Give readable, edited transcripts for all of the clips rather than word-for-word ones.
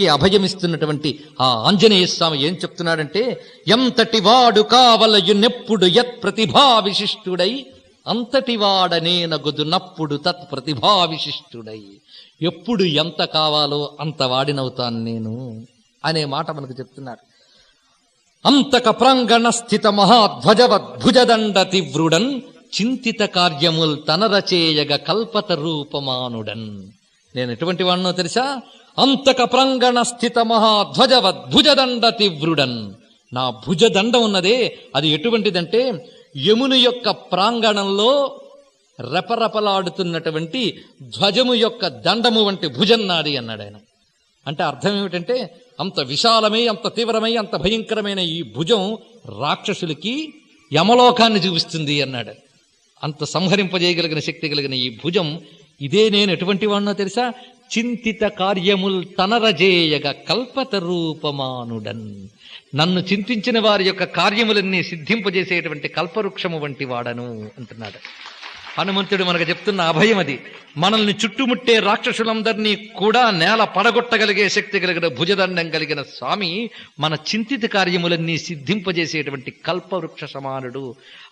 రాక్షసులకి అభయమిస్తున్నటువంటి ఆ ఆంజనేయ స్వామి ఏం చెప్తున్నాడంటే, ఎంతటి వాడు కావలయునెప్పుడు యత్ ప్రతిభా విశిష్టుడై అంతటి వాడనేనగుదునప్పుడు తత్ ప్రతిభా విశిష్టుడై. ఎప్పుడు ఎంత కావాలో అంత వాడినవుతాను నేను అనే మాట మనకు చెప్తున్నారు. అంతక ప్రాంగణ స్థిత మహాధ్వజవద్భుజదండ తీవ్రుడన్ చింతిత కార్యముల్ తనరచేయగ కల్పత రూపమానుడన్. నేను ఎటువంటి వాడినో తెలుసా? అంతక ప్రాంగణ స్థిత మహాధ్వజవద్భుజదండ తీవ్రుడన్. నా భుజదండం ఉన్నదే అది ఎటువంటిదంటే, యముని యొక్క ప్రాంగణంలో రెపరెపలాడుతున్నటువంటి ధ్వజము యొక్క దండము వంటి భుజం నాది అన్నాడు ఆయన. అంటే అర్థం ఏమిటంటే, అంత విశాలమై, అంత తీవ్రమై, అంత భయంకరమైన ఈ భుజం రాక్షసులకి యమలోకాన్ని చూపిస్తుంది అన్నాడు. అంత సంహరింపజేయగలిగిన శక్తి కలిగిన ఈ భుజం ఇదే. నేను ఎటువంటి వాడినో తెలుసా? చింతిత కార్యముల్ తనరజేయగ కల్పత రూపమానుడన్. నన్ను చింతించిన వారి యొక్క కార్యములన్నీ సిద్ధింపజేసేటువంటి కల్పవృక్షము వంటి వాడను అంటున్నాడు హనుమంతుడు. మనకు చెప్తున్న అభయం అది. మనల్ని చుట్టుముట్టే రాక్షసులందరినీ కూడా నేల పడగొట్టగలిగే శక్తి కలిగిన భుజదండం కలిగిన స్వామి మన చింతిత కార్యములన్నీ సిద్ధింపజేసేటువంటి కల్పవృక్ష సమానుడు.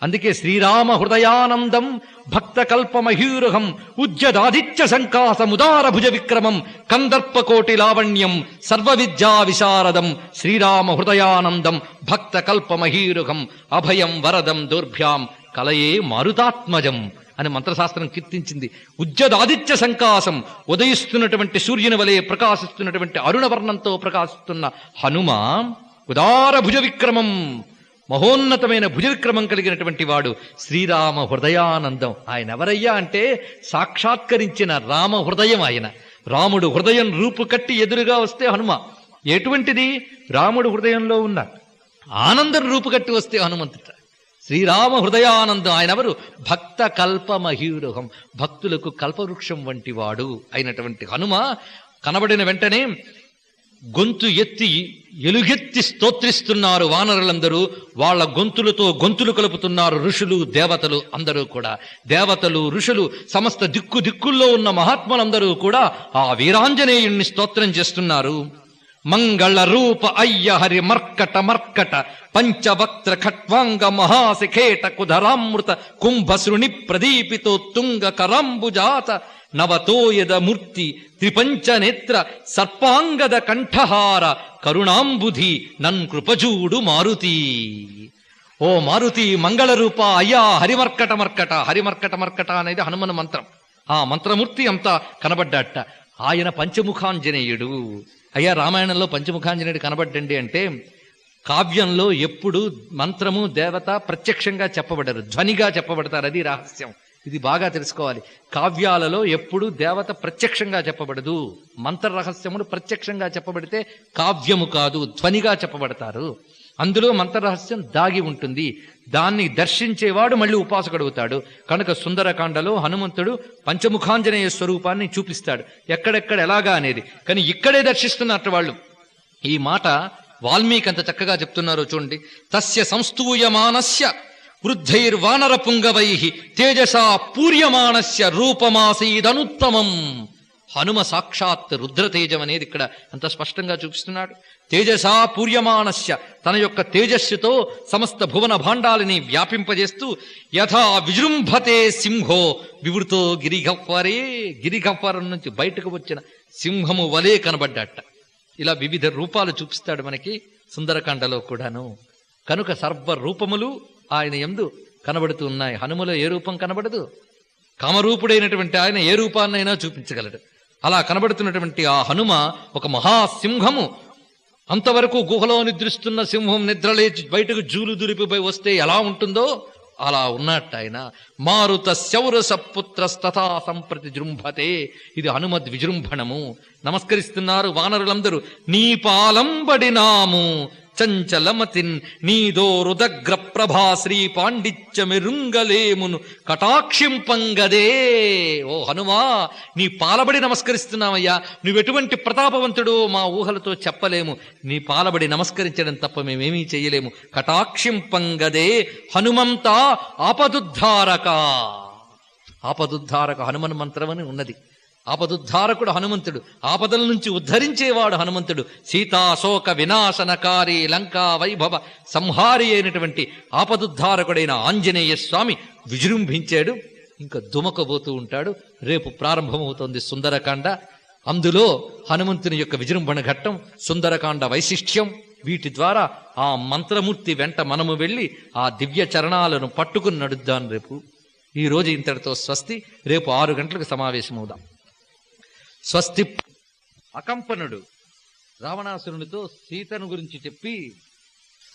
అందుకే శ్రీరామ హృదయానందం భక్త కల్పమహీరుహం ఉజ్జదాదిత్య సంకాసముదార భుజ విక్రమం కందర్పకోటి లావణ్యం సర్వ విద్యా విశారదం శ్రీరామ హృదయానందం భక్త కల్పమహీరుహం అభయం వరదం దౌర్భ్యాం కలయే మారుతాత్మజం అని మంత్రశాస్త్రం కీర్తించింది. ఉజ్జదాదిత్య సంకాసం, ఉదయిస్తున్నటువంటి సూర్యుని వలె ప్రకాశిస్తున్నటువంటి అరుణవర్ణంతో ప్రకాశిస్తున్న హనుమ ఉదార భుజ విక్రమం, మహోన్నతమైన భుజ విక్రమం కలిగినటువంటి వాడు శ్రీరామ హృదయానందం. ఆయన ఎవరయ్యా అంటే సాక్షాత్కరించిన రామ హృదయం ఆయన. రాముడు హృదయం రూపు కట్టి ఎదురుగా వస్తే హనుమ ఎటువంటిది? రాముడు హృదయంలో ఉన్న ఆనందం రూపు కట్టి వస్తే హనుమంతుట. శ్రీరామ హృదయానందం. ఆయన ఎవరు? భక్త కల్పమహీరుహం, భక్తులకు కల్పవృక్షం వంటి వాడు అయినటువంటి హనుమ కనబడిన వెంటనే గొంతు ఎత్తి ఎలుగెత్తి స్తోత్రిస్తున్నారు వానరులందరూ. వాళ్ళ గొంతులతో గొంతులు కలుపుతున్నారు ఋషులు దేవతలు అందరూ కూడా. దేవతలు ఋషులు సమస్త దిక్కుల్లో ఉన్న మహాత్ములందరూ కూడా ఆ వీరాంజనేయుణ్ణి స్తోత్రం చేస్తున్నారు. మంగళ రూప అయ్య హరి మర్కట మర్కట పంచవక్త్ర ఖట్వాంగ మహాశిఖేట కుధరామృత కుంభశృణి ప్రదీపితో తుంగ కరాంబుజాత నవతోయద మూర్తి త్రిపంచనేత్ర సర్పాంగద కంఠహార కరుణాంబుధి నన్ కృపజూడు మారుతి. ఓ మారుతి, మంగళ రూప అయ్యా హరిమర్కట మర్కట. హరిమర్కట మర్కట అనేది హనుమన్ మంత్రం. ఆ మంత్రమూర్తి అంతా కనబడ్డాట. ఆయన పంచముఖాంజనేయుడు. అయ్యా రామాయణంలో పంచముఖాంజనేయుడు కనబడ్డండి అంటే, కావ్యంలో ఎప్పుడు మంత్రము దేవత ప్రత్యక్షంగా చెప్పబడరు, ధ్వనిగా చెప్పబడతారు. అది రహస్యం. ఇది బాగా తెలుసుకోవాలి. కావ్యాలలో ఎప్పుడు దేవత ప్రత్యక్షంగా చెప్పబడదు. మంత్ర రహస్యములు ప్రత్యక్షంగా చెప్పబడితే కావ్యము కాదు, ధ్వనిగా చెప్పబడతారు. అందులో మంత్ర రహస్యం దాగి ఉంటుంది. దాన్ని దర్శించేవాడు మళ్ళీ ఉపాసకుడు అవుతాడు. కనుక సుందరకాండలో హనుమంతుడు పంచముఖాంజనేయ స్వరూపాన్ని చూపిస్తాడు, ఎక్కడెక్కడ ఎలాగా అనేది. కానీ ఇక్కడే దర్శిస్తున్నట్టు వాళ్ళు. ఈ మాట వాల్మీకి అంత చక్కగా చెప్తున్నారో చూడండి. తస్య సంస్తూయమానస్య వృద్ధైర్వానర పుంగవై తేజసా పూర్యమానస్య రూపమాసీదనుత్తమం. హనుమ సాక్షాత్ రుద్రతేజం అనేది ఇక్కడ అంత స్పష్టంగా చూపిస్తున్నాడు. తేజసా పూర్యమానస్య, తన యొక్క తేజస్సుతో సమస్త భువన భాండాలని వ్యాపింపజేస్తూ, యథా విజృంభతే సింహో వివృతో గిరిగహ్వరే, గిరిగహ్వరం నుంచి బయటకు వచ్చిన సింహము వలే కనబడ్డాట. ఇలా వివిధ రూపాలు చూపిస్తాడు మనకి సుందరకాండలో కూడాను. కనుక సర్వ రూపములు ఆయన యందు కనబడుతూ ఉన్నాయి. హనుమలో ఏ రూపం కనబడదు? కామరూపుడైనటువంటి ఆయన ఏ రూపాన్నైనా చూపించగలడు. అలా కనబడుతున్నటువంటి ఆ హనుమ ఒక మహాసింహము. అంతవరకు గుహలో నిద్రిస్తున్న సింహం నిద్రలేచి బయటకు జూలు దురిపిపోయి వస్తే ఎలా ఉంటుందో అలా ఉన్నట్టు ఆయన. మారుత శౌరస పుత్రస్తథా సంప్రతి జృంభతే. ఇది హనుమద్ విజృంభణము. నమస్కరిస్తున్నారు వానరులందరూ. నీ పాలంబడినాము చంచలమతిన్ నీదోరుదగ్ర ప్రభా శ్రీ పాండిత్యమెరుంగలేమును కటాక్షింపంగదే. ఓ హనుమా, నీ పాలబడి నమస్కరిస్తున్నామయ్యా. నువ్వెటువంటి ప్రతాపవంతుడో మా ఊహలతో చెప్పలేము. నీ పాలబడి నమస్కరించడం తప్ప మేమేమీ చెయ్యలేము. కటాక్షింపంగదే హనుమంతా ఆపదుద్ధారక. ఆపదుద్ధారక హనుమన్ మంత్రం అని ఉన్నది. ఆపదుద్ధారకుడు హనుమంతుడు, ఆపదల నుంచి ఉద్ధరించేవాడు హనుమంతుడు, సీతాశోక వినాశనకారి లంకా వైభవ సంహారి అయినటువంటి ఆపదుద్ధారకుడైన ఆంజనేయ స్వామి విజృంభించాడు. ఇంకా దుమకబోతూ ఉంటాడు. రేపు ప్రారంభమవుతోంది సుందరకాండ. అందులో హనుమంతుని యొక్క విజృంభణ ఘట్టం, సుందరకాండ వైశిష్ట్యం, వీటి ద్వారా ఆ మంత్రమూర్తి వెంట మనము వెళ్ళి ఆ దివ్య చరణాలను పట్టుకుని నడుద్దాం. రేపు ఈ రోజు ఇంతటితో స్వస్తి. రేపు 6 గంటలకు సమావేశమవుదాం. స్వస్తి. అకంపనుడు రావణాసురునితో సీతను గురించి చెప్పి,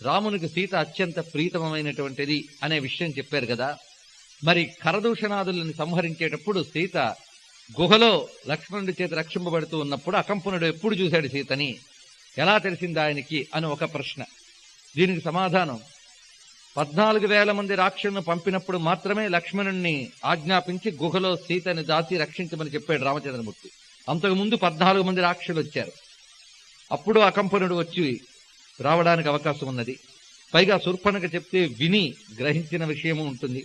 రామునికి సీత అత్యంత ప్రీతమైనటువంటిది అనే విషయం చెప్పారు కదా. మరి కరదూషణాదులను సంహరించేటప్పుడు సీత గుహలో లక్ష్మణుడి చేత రక్షింపబడుతూ ఉన్నప్పుడు అకంపనుడు ఎప్పుడు చూశాడు సీతని, ఎలా తెలిసింది ఆయనకి అని ఒక ప్రశ్న. దీనికి సమాధానం, 14,000 మంది రాక్షసులను పంపినప్పుడు మాత్రమే లక్ష్మణుణ్ణి ఆజ్ఞాపించి గుహలో సీతని దాచి రక్షించమని చెప్పాడు రామచంద్రమూర్తి. అంతకుముందు 14 మంది రాక్షసులు వచ్చారు. అప్పుడు అకంపనుడు వచ్చి రావడానికి అవకాశం ఉన్నది. పైగా శూర్పణఖ చెప్తే విని గ్రహించిన విషయము ఉంటుంది.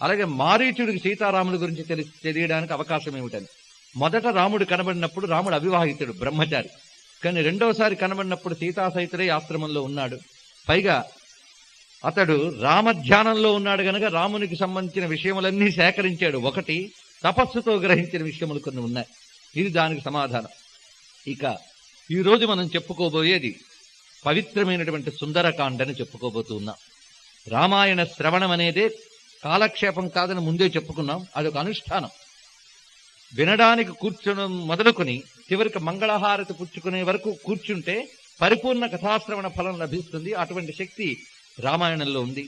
అలాగే మారీచుడికి సీతారాముల గురించి తెలియడానికి అవకాశం ఏమిటని. మొదట రాముడు కనబడినప్పుడు రాముడు అవివాహితుడు, బ్రహ్మచారి. కానీ రెండోసారి కనబడినప్పుడు సీతాసహితుడై ఆశ్రమంలో ఉన్నాడు. పైగా అతడు రామధ్యానంలో ఉన్నాడు గనక రామునికి సంబంధించిన విషయములన్నీ సేకరించాడు. ఒకటి తపస్సుతో గ్రహించిన విషయములు కొన్ని ఉన్నాయి. ఇది దానికి సమాధానం. ఇక ఈరోజు మనం చెప్పుకోబోయేది పవిత్రమైనటువంటి సుందరకాండని చెప్పుకోబోతూ ఉన్నాం. రామాయణ శ్రవణం అనేదే కాలక్షేపం కాదని ముందే చెప్పుకున్నాం. అదొక అనుష్ఠానం. వినడానికి కూర్చోడం మొదలుకొని చివరికి మంగళహారతి పుచ్చుకునే వరకు కూర్చుంటే పరిపూర్ణ కథాశ్రవణ ఫలం లభిస్తుంది. అటువంటి శక్తి రామాయణంలో ఉంది.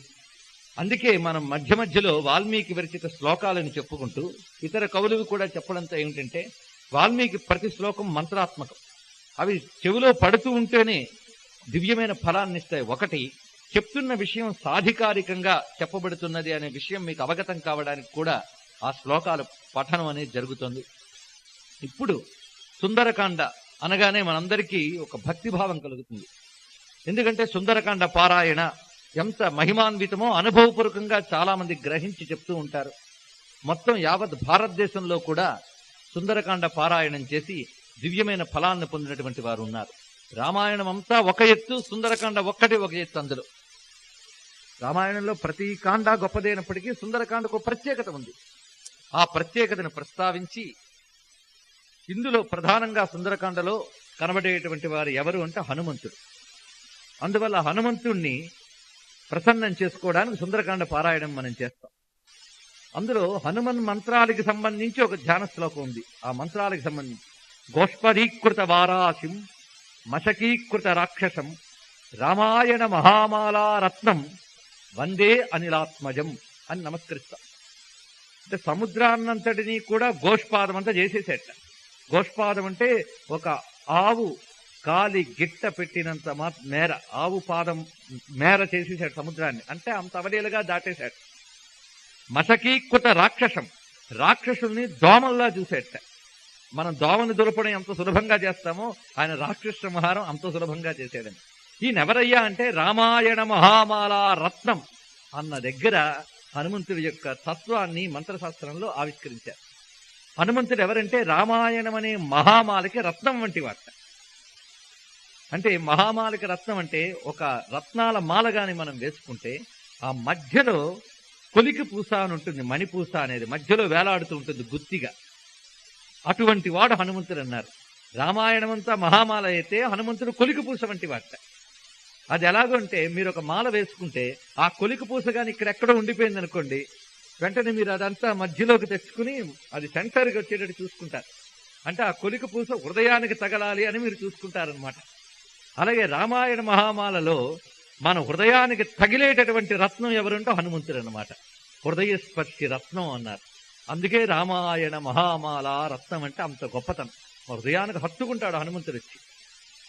అందుకే మనం మధ్య మధ్యలో వాల్మీకి విరచిత శ్లోకాలను చెప్పుకుంటూ ఇతర కవులు కూడా చెప్పడంతో ఏమిటంటే, వాల్మీకి ప్రతి శ్లోకం మంత్రాత్మకం. అవి చెవిలో పడుతూ ఉంటేనే దివ్యమైన ఫలాన్ని ఇస్తాయి. ఒకటి, చెప్తున్న విషయం సాధికారికంగా చెప్పబడుతున్నది అనే విషయం మీకు అవగతం కావడానికి కూడా ఆ శ్లోకాల పఠనం అనేది జరుగుతుంది. ఇప్పుడు సుందరకాండ అనగానే మనందరికీ ఒక భక్తిభావం కలుగుతుంది. ఎందుకంటే సుందరకాండ పారాయణ ఎంత మహిమాన్వితమో అనుభవపూర్వకంగా చాలా మంది గ్రహించి చెప్తూ ఉంటారు. మొత్తం యావత్ భారతదేశంలో కూడా సుందరకాండ పారాయణం చేసి దివ్యమైన ఫలాన్ని పొందినటువంటి వారు ఉన్నారు. రామాయణం అంతా ఒక ఎత్తు, సుందరకాండ ఒక్కటి ఒక ఎత్తు. అందులో రామాయణంలో ప్రతి కాండ గొప్పదైనప్పటికీ సుందరకాండకు ప్రత్యేకత ఉంది. ఆ ప్రత్యేకతను ప్రస్తావించి ఇందులో ప్రధానంగా సుందరకాండలో కనబడేటువంటి వారు ఎవరు అంటే హనుమంతుడు. అందువల్ల హనుమంతుణ్ణి ప్రసన్నం చేసుకోవడానికి సుందరకాండ పారాయణం మనం చేస్తాం. అందులో హనుమన్ మంత్రాలకి సంబంధించి ఒక ధ్యాన శ్లోకం ఉంది. ఆ మంత్రాలకు సంబంధించి గోష్పదీకృత వారాసిం మశకీకృత రాక్షసం రామాయణ మహామాలా రత్నం వందే అనిలాత్మజం అని నమస్కరిస్తాం. అంటే సముద్రాన్నంతటినీ కూడా గోష్పాదం అంతా చేసేసేట. గోష్పాదం అంటే ఒక ఆవు కాలి గిట్ట పెట్టినంత మేర, ఆవు పాదం మేర చేసేసాడు సముద్రాన్ని. అంటే అంత అవలీలుగా దాటేశాడు. మశకీకృత రాక్షసం, రాక్షసుల్ని దోమల్లా చూసేట. మనం దోమని దులపడం ఎంత సులభంగా చేస్తామో ఆయన రాక్షస సంహారం అంత సులభంగా చేశాడని. ఈయనెవరయ్యా అంటే రామాయణ మహామాల రత్నం అన్న దగ్గర హనుమంతుడి యొక్క తత్వాన్ని మంత్రశాస్త్రంలో ఆవిష్కరించారు. హనుమంతుడు ఎవరంటే రామాయణం అనే మహామాలకి రత్నం వంటి వాట. అంటే మహామాలకి రత్నం అంటే ఒక రత్నాల మాలగాని మనం వేసుకుంటే ఆ మధ్యలో కొలికి పూస అని ఉంటుంది, మణిపూస అనేది మధ్యలో వేలాడుతూ ఉంటుంది గుత్తిగా. అటువంటి వాడు హనుమంతుడు అన్నారు. రామాయణం అంతా మహామాల అయితే హనుమంతుడు కొలికి పూస వంటి వాట. అది ఎలాగంటే మీరు ఒక మాల వేసుకుంటే ఆ కొలికి పూస కానీ ఇక్కడెక్కడో ఉండిపోయింది అనుకోండి, వెంటనే మీరు అదంతా మధ్యలోకి తెచ్చుకుని అది సెంటర్కి వచ్చేటట్టు చూసుకుంటారు. అంటే ఆ కొలికి పూస హృదయానికి తగలాలి అని మీరు చూసుకుంటారనమాట. అలాగే రామాయణ మహామాలలో మన హృదయానికి తగిలేటటువంటి రత్నం ఎవరంటో హనుమంతుడు అన్నమాట. హృదయస్పర్శి రత్నం అన్నారు. అందుకే రామాయణ మహామాల రత్నం అంటే అంత గొప్పతనం. హృదయానికి హత్తుకుంటాడు హనుమంతుడు వచ్చి.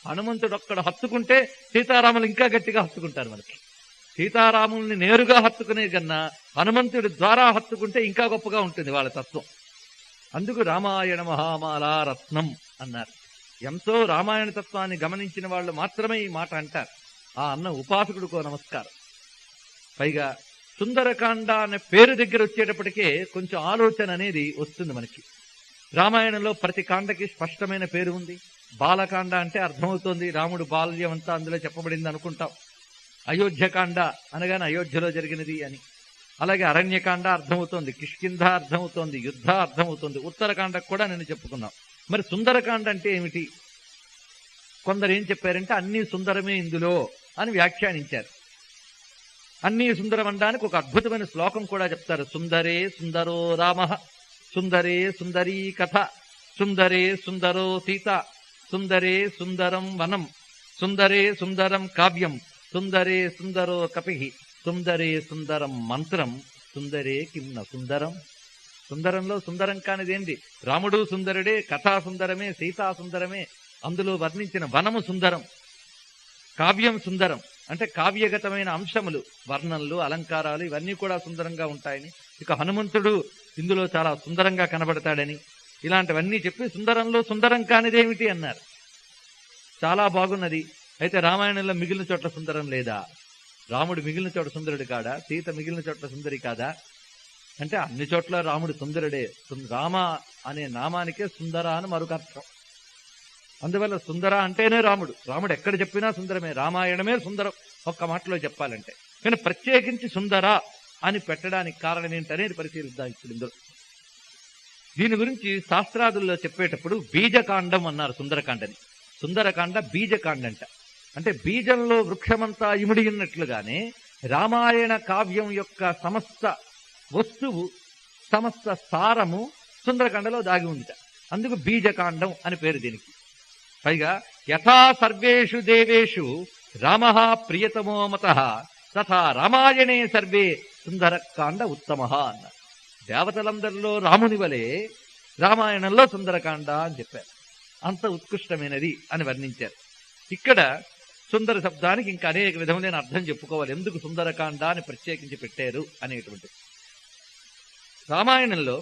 హనుమంతుడు ఒక్కడ హత్తుకుంటే సీతారాములు ఇంకా గట్టిగా హత్తుకుంటారు. మనకి సీతారాముల్ని నేరుగా హత్తుకునే కన్నా హనుమంతుడి ద్వారా హత్తుకుంటే ఇంకా గొప్పగా ఉంటుంది వాళ్ళ తత్వం. అందుకు రామాయణ మహామాల రత్నం అన్నారు. ఎంతో రామాయణ తత్వాన్ని గమనించిన వాళ్ళు మాత్రమే ఈ మాట అంటారు. ఆ అన్న ఉపాసకుడికో నమస్కారం. పైగా సుందరకాండ అనే పేరు దగ్గర వచ్చేటప్పటికే కొంచెం ఆలోచన అనేది వస్తుంది మనకి. రామాయణంలో ప్రతి కాండకి స్పష్టమైన పేరు ఉంది. బాలకాండ అంటే అర్థమవుతోంది రాముడు బాల్యం అంతా అందులో చెప్పబడింది అనుకుంటాం. అయోధ్యకాండ అనగానే అయోధ్యలో జరిగినది అని. అలాగే అరణ్యకాండ అర్థమవుతోంది, కిష్కింధ అర్థమవుతోంది, యుద్ధ అర్థమవుతోంది. ఉత్తరకాండకు కూడా నేను చెప్పుకున్నాం. మరి సుందరకాండ అంటే ఏమిటి? కొందరు ఏం చెప్పారంటే అన్నీ సుందరమే ఇందులో అని వ్యాఖ్యానించారు. అన్నీ సుందరం అనడానికి ఒక అద్భుతమైన శ్లోకం కూడా చెప్తారు. సుందరే సుందరో రామ, సుందరే సుందరీ కథ, సుందరే సుందరో సీత, సుందరే సుందరం వనం, సుందరే సుందరం కావ్యం, సుందరే సుందరో కపి, సుందరే సుందరం మంత్రం, సుందరే కిమ్న సుందరం. సుందరంలో సుందరం కానిదేంటి? రాముడు సుందరుడే, కథా సుందరమే, సీతా సుందరమే, అందులో వర్ణించిన వనము సుందరం, కావ్యం సుందరం. అంటే కావ్యగతమైన అంశములు, వర్ణనలు, అలంకారాలు ఇవన్నీ కూడా సుందరంగా ఉంటాయని. ఇక హనుమంతుడు ఇందులో చాలా సుందరంగా కనబడతాడని ఇలాంటివన్నీ చెప్పి సుందరంలో సుందరం కానిదేమిటి అన్నారు. చాలా బాగున్నది. అయితే రామాయణంలో మిగిలిన చోట్ల సుందరం లేదా? రాముడు మిగిలిన చోట సుందరుడు కాదా? సీత మిగిలిన చోట్ల సుందరి కాదా? అంటే అన్ని చోట్ల రాముడు సుందరుడే. రామ అనే నామానికే సుందర అని మరొక అర్థం. అందువల్ల సుందర అంటేనే రాముడు. రాముడు ఎక్కడ చెప్పినా సుందరమే. రామాయణమే సుందరం ఒక్క మాటలో చెప్పాలంటే. కానీ ప్రత్యేకించి సుందర అని పెట్టడానికి కారణం ఏంటనేది పరిశీలిద్దాం ఇప్పుడు ఇందులో. దీని గురించి శాస్త్రాదుల్లో చెప్పేటప్పుడు బీజకాండం అన్నారు సుందరకాండని. సుందరకాండ బీజకాండంట. అంటే బీజంలో వృక్షమంతా ఇమిడి ఉన్నట్లుగానే రామాయణ కావ్యం యొక్క సమస్త వస్తువు, సమస్త సారము సుందరకాండలో దాగి ఉందిట. అందుకు బీజకాండం అని పేరు దీనికి. పైగా యథా సర్వేషు దేవేషు రామః ప్రియతమో మతః తథా రామాయణే సర్వే సుందరకాండ ఉత్తమః అన్నారు. దేవతలందరిలో రాముని వలె రామాయణంలో సుందరకాండ అని చెప్పారు. అంత ఉత్కృష్టమైనది అని వర్ణించారు. ఇక్కడ సుందర శబ్దానికి ఇంకా అనేక విధములైన అర్థం చెప్పుకోవాలి. ఎందుకు సుందరకాండ అని ప్రత్యేకించి పెట్టారు అనేటువంటి. రామాయణంలో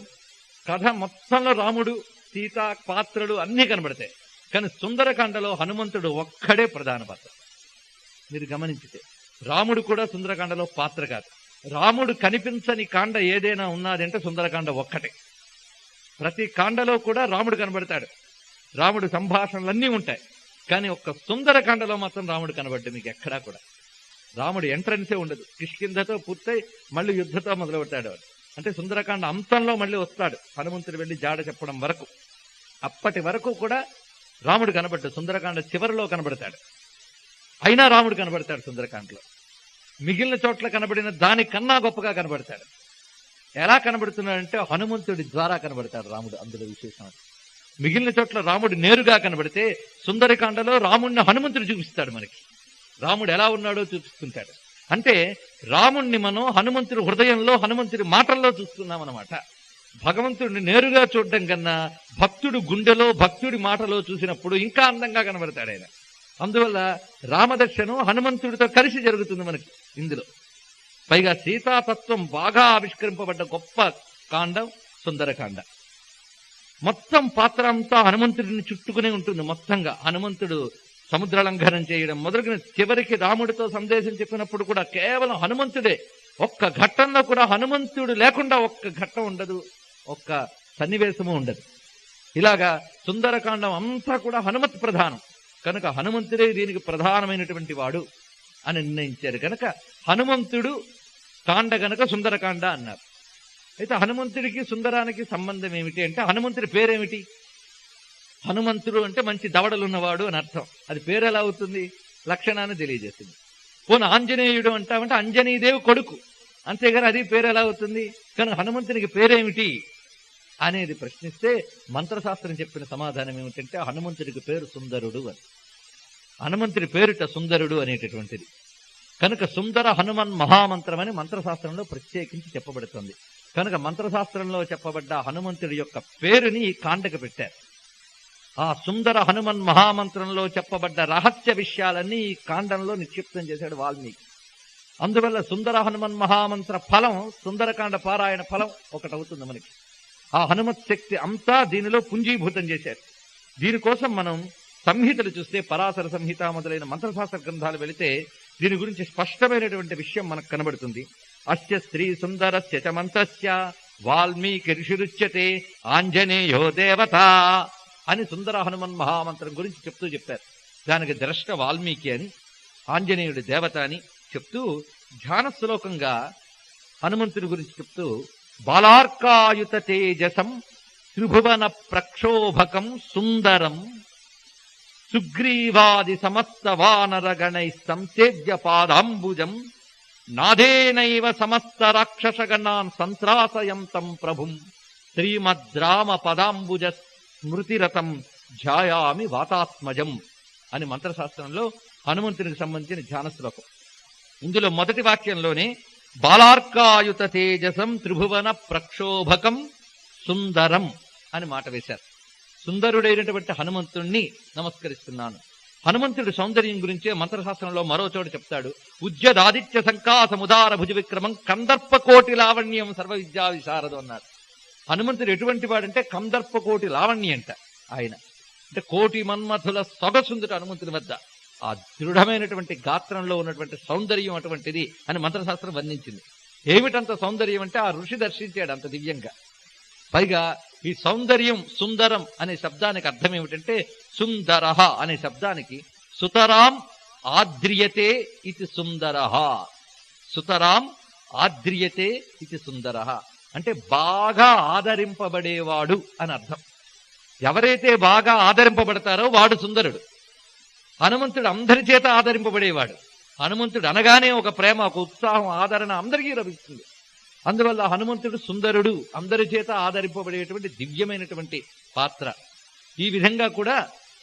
కథ మొత్తంలో రాముడు, సీత, పాత్రలు అన్నీ కనబడతాయి. కానీ సుందరకాండలో హనుమంతుడు ఒక్కడే ప్రధాన పాత్ర. మీరు గమనించితే రాముడు కూడా సుందరకాండలో పాత్ర కాదు. రాముడు కనిపించని కాండ ఏదైనా ఉన్నదంటే సుందరకాండ ఒక్కటే. ప్రతి కాండలో కూడా రాముడు కనబడతాడు, రాముడు సంభాషణలన్నీ ఉంటాయి. కానీ ఒక్క సుందరకాండలో మాత్రం రాముడు కనబడ్డు మీకు ఎక్కడా కూడా. రాముడు ఎంట్రన్సే ఉండదు. కిష్కింధతో పూర్తయి మళ్ళీ యుద్ధతో మొదలు పెడతాడు. అంటే సుందరకాండ అంతంలో మళ్ళీ వస్తాడు హనుమంతుడు వెళ్ళి జాడ చెప్పడం వరకు. అప్పటి వరకు కూడా రాముడు కనబడ్డు. సుందరకాండ చివరిలో కనబడతాడు. అయినా రాముడు కనబడతాడు సుందరకాండలో. మిగిలిన చోట్ల కనబడిన దానికన్నా గొప్పగా కనబడతాడు. ఎలా కనబడుతున్నాడంటే హనుమంతుడి ద్వారా కనబడతాడు రాముడు. అందులో విశేషం. మిగిలిన చోట్ల రాముడు నేరుగా కనబడితే సుందరకాండలో రాముడిని హనుమంతుడు చూపిస్తాడు మనకి. రాముడు ఎలా ఉన్నాడో చూపిస్తుంటాడు. అంటే రాముణ్ణి మనం హనుమంతుడి హృదయంలో, హనుమంతుడి మాటల్లో చూస్తున్నాం అన్నమాట. భగవంతుడిని నేరుగా చూడడం కన్నా భక్తుడు గుండెలో, భక్తుడి మాటలో చూసినప్పుడు ఇంకా అందంగా కనబడతాడు ఆయన. అందువల్ల రామదర్శనం హనుమంతుడితో కలిసి జరుగుతుంది మనకి ఇందులో. పైగా సీతాతత్వం బాగా ఆవిష్కరింపబడ్డ గొప్ప కాండం సుందరకాండ. మొత్తం పాత్ర అంతా హనుమంతుడిని చుట్టుకునే ఉంటుంది. మొత్తంగా హనుమంతుడు సముద్ర లంఘనం చేయడం మొదలుగున చివరికి రాముడితో సందేశం చెప్పినప్పుడు కూడా కేవలం హనుమంతుడే. ఒక్క ఘట్టంలో కూడా హనుమంతుడు లేకుండా ఒక్క ఘట్టం ఉండదు, ఒక్క సన్నివేశము ఉండదు. ఇలాగా సుందరకాండం అంతా కూడా హనుమత్ ప్రధానం కనుక హనుమంతుడే దీనికి ప్రధానమైనటువంటి వాడు అని నిర్ణయించారు. కనుక హనుమంతుడు కాండ గనక సుందరకాండ అన్నారు. అయితే హనుమంతుడికి సుందరానికి సంబంధం ఏమిటి అంటే హనుమంతుడి పేరేమిటి? హనుమంతుడు అంటే మంచి దవడలున్నవాడు అని అర్థం. అది పేరు ఎలా అవుతుంది? లక్షణాన్ని తెలియజేస్తుంది. పోను ఆంజనేయుడు అంటామంటే అంజనీదేవి కొడుకు, అంతేగాని అది పేరు ఎలా అవుతుంది? కానీ హనుమంతునికి పేరేమిటి అనేది ప్రశ్నిస్తే మంత్రశాస్త్రం చెప్పిన సమాధానం ఏమిటంటే హనుమంతుడికి పేరు సుందరుడు అని. హనుమంతుడి పేరుట సుందరుడు అనేటటువంటిది. కనుక సుందర హనుమన్ మహామంత్రం అని మంత్రశాస్త్రంలో ప్రత్యేకించి చెప్పబడుతుంది. కనుక మంత్రశాస్త్రంలో చెప్పబడ్డ హనుమంతుడి యొక్క పేరుని ఈ కాండకు పెట్టారు. ఆ సుందర హనుమన్ మహామంత్రంలో చెప్పబడ్డ రహస్య విషయాలన్నీ ఈ కాండంలో నిక్షిప్తం చేశాడు వాల్మీకి. అందువల్ల సుందర హనుమన్ మహామంత్ర ఫలం, సుందరకాండ పారాయణ ఫలం ఒకటవుతుంది మనకి. ఆ హనుమత్ శక్తి అంతా దీనిలో పుంజీభూతం చేశారు. దీనికోసం మనం సంహితలు చూస్తే పరాశర సంహిత మొదలైన మంత్రశాస్త్ర గ్రంథాలు వెళితే దీని గురించి స్పష్టమైనటువంటి విషయం మనకు కనబడుతుంది. అస్య శ్రీ సుందరస్య చ మంత్రస్య వాల్మీకి ఋషిరుచ్యతే ఆంజనేయో దేవత అని సుందర హనుమన్ మహామంత్రం గురించి చెప్తూ చెప్పారు. దానికి ద్రష్ట వాల్మీకి అని, ఆంజనేయుడి దేవత అని చెప్తూ ధ్యాన శ్లోకంగా హనుమంతుడి గురించి చెప్తూ బాలార్కాయుత తేజసం త్రిభువన ప్రక్షోభకం సుందరం సుగ్రీవాది సమస్త వానరగణై సంసేవ్య పాదాంబుజం నాదేనైవ సమస్త రాక్షసగణాన్ సంత్రాసయంతం ప్రభుం శ్రీమద్రామ పదాంబుజ స్మృతిరతం ధ్యాయామి వాతాత్మజం అని మంత్రశాస్త్రంలో హనుమంతునికి సంబంధించిన ధ్యాన శ్లోకం. ఇందులో మొదటి వాక్యంలోనే బాలార్కాయుత తేజసం త్రిభువన ప్రక్షోభకం సుందరం అని మాట వేశారు. సుందరుడైనటువంటి హనుమంతుణ్ణి నమస్కరిస్తున్నాను. హనుమంతుడి సౌందర్యం గురించే మంత్రశాస్త్రంలో మరో చోట చెప్తాడు. ఉజ్జదాదిత్య సంకాసముదార భుజ విక్రమం కందర్పకోటి లావణ్యం సర్వ విద్యా విశారదం అన్నారు. హనుమంతుడు ఎటువంటి వాడంటే కందర్పకోటి లావణ్యం అంట. ఆయన అంటే కోటి మన్మథుల సొగసుందుట హనుమంతుని వద్ద. ఆ దృఢమైనటువంటి గాత్రంలో ఉన్నటువంటి సౌందర్యం అటువంటిది అని మంత్రశాస్త్రం వర్ణించింది. ఏమిటంత సౌందర్యం అంటే ఆ ఋషి దర్శించాడు అంత దివ్యంగా. పైగా ఈ సౌందర్యం సుందరం అనే శబ్దానికి అర్థం ఏమిటంటే సుందరః అనే శబ్దానికి సుతరాం ఆద్రియతే ఇది సుందరః, సుతరాం ఆద్రియతే ఇది సుందరః అంటే బాగా ఆదరింపబడేవాడు అని అర్థం. ఎవరైతే బాగా ఆదరింపబడతారో వాడు సుందరుడు. హనుమంతుడు అందరి చేత ఆదరింపబడేవాడు. హనుమంతుడు అనగానే ఒక ప్రేమ, ఒక ఉత్సాహం, ఆదరణ అందరికీ లభిస్తుంది. అందువల్ల హనుమంతుడు సుందరుడు, అందరి చేత ఆదరింపబడేటువంటి దివ్యమైనటువంటి పాత్ర. ఈ విధంగా కూడా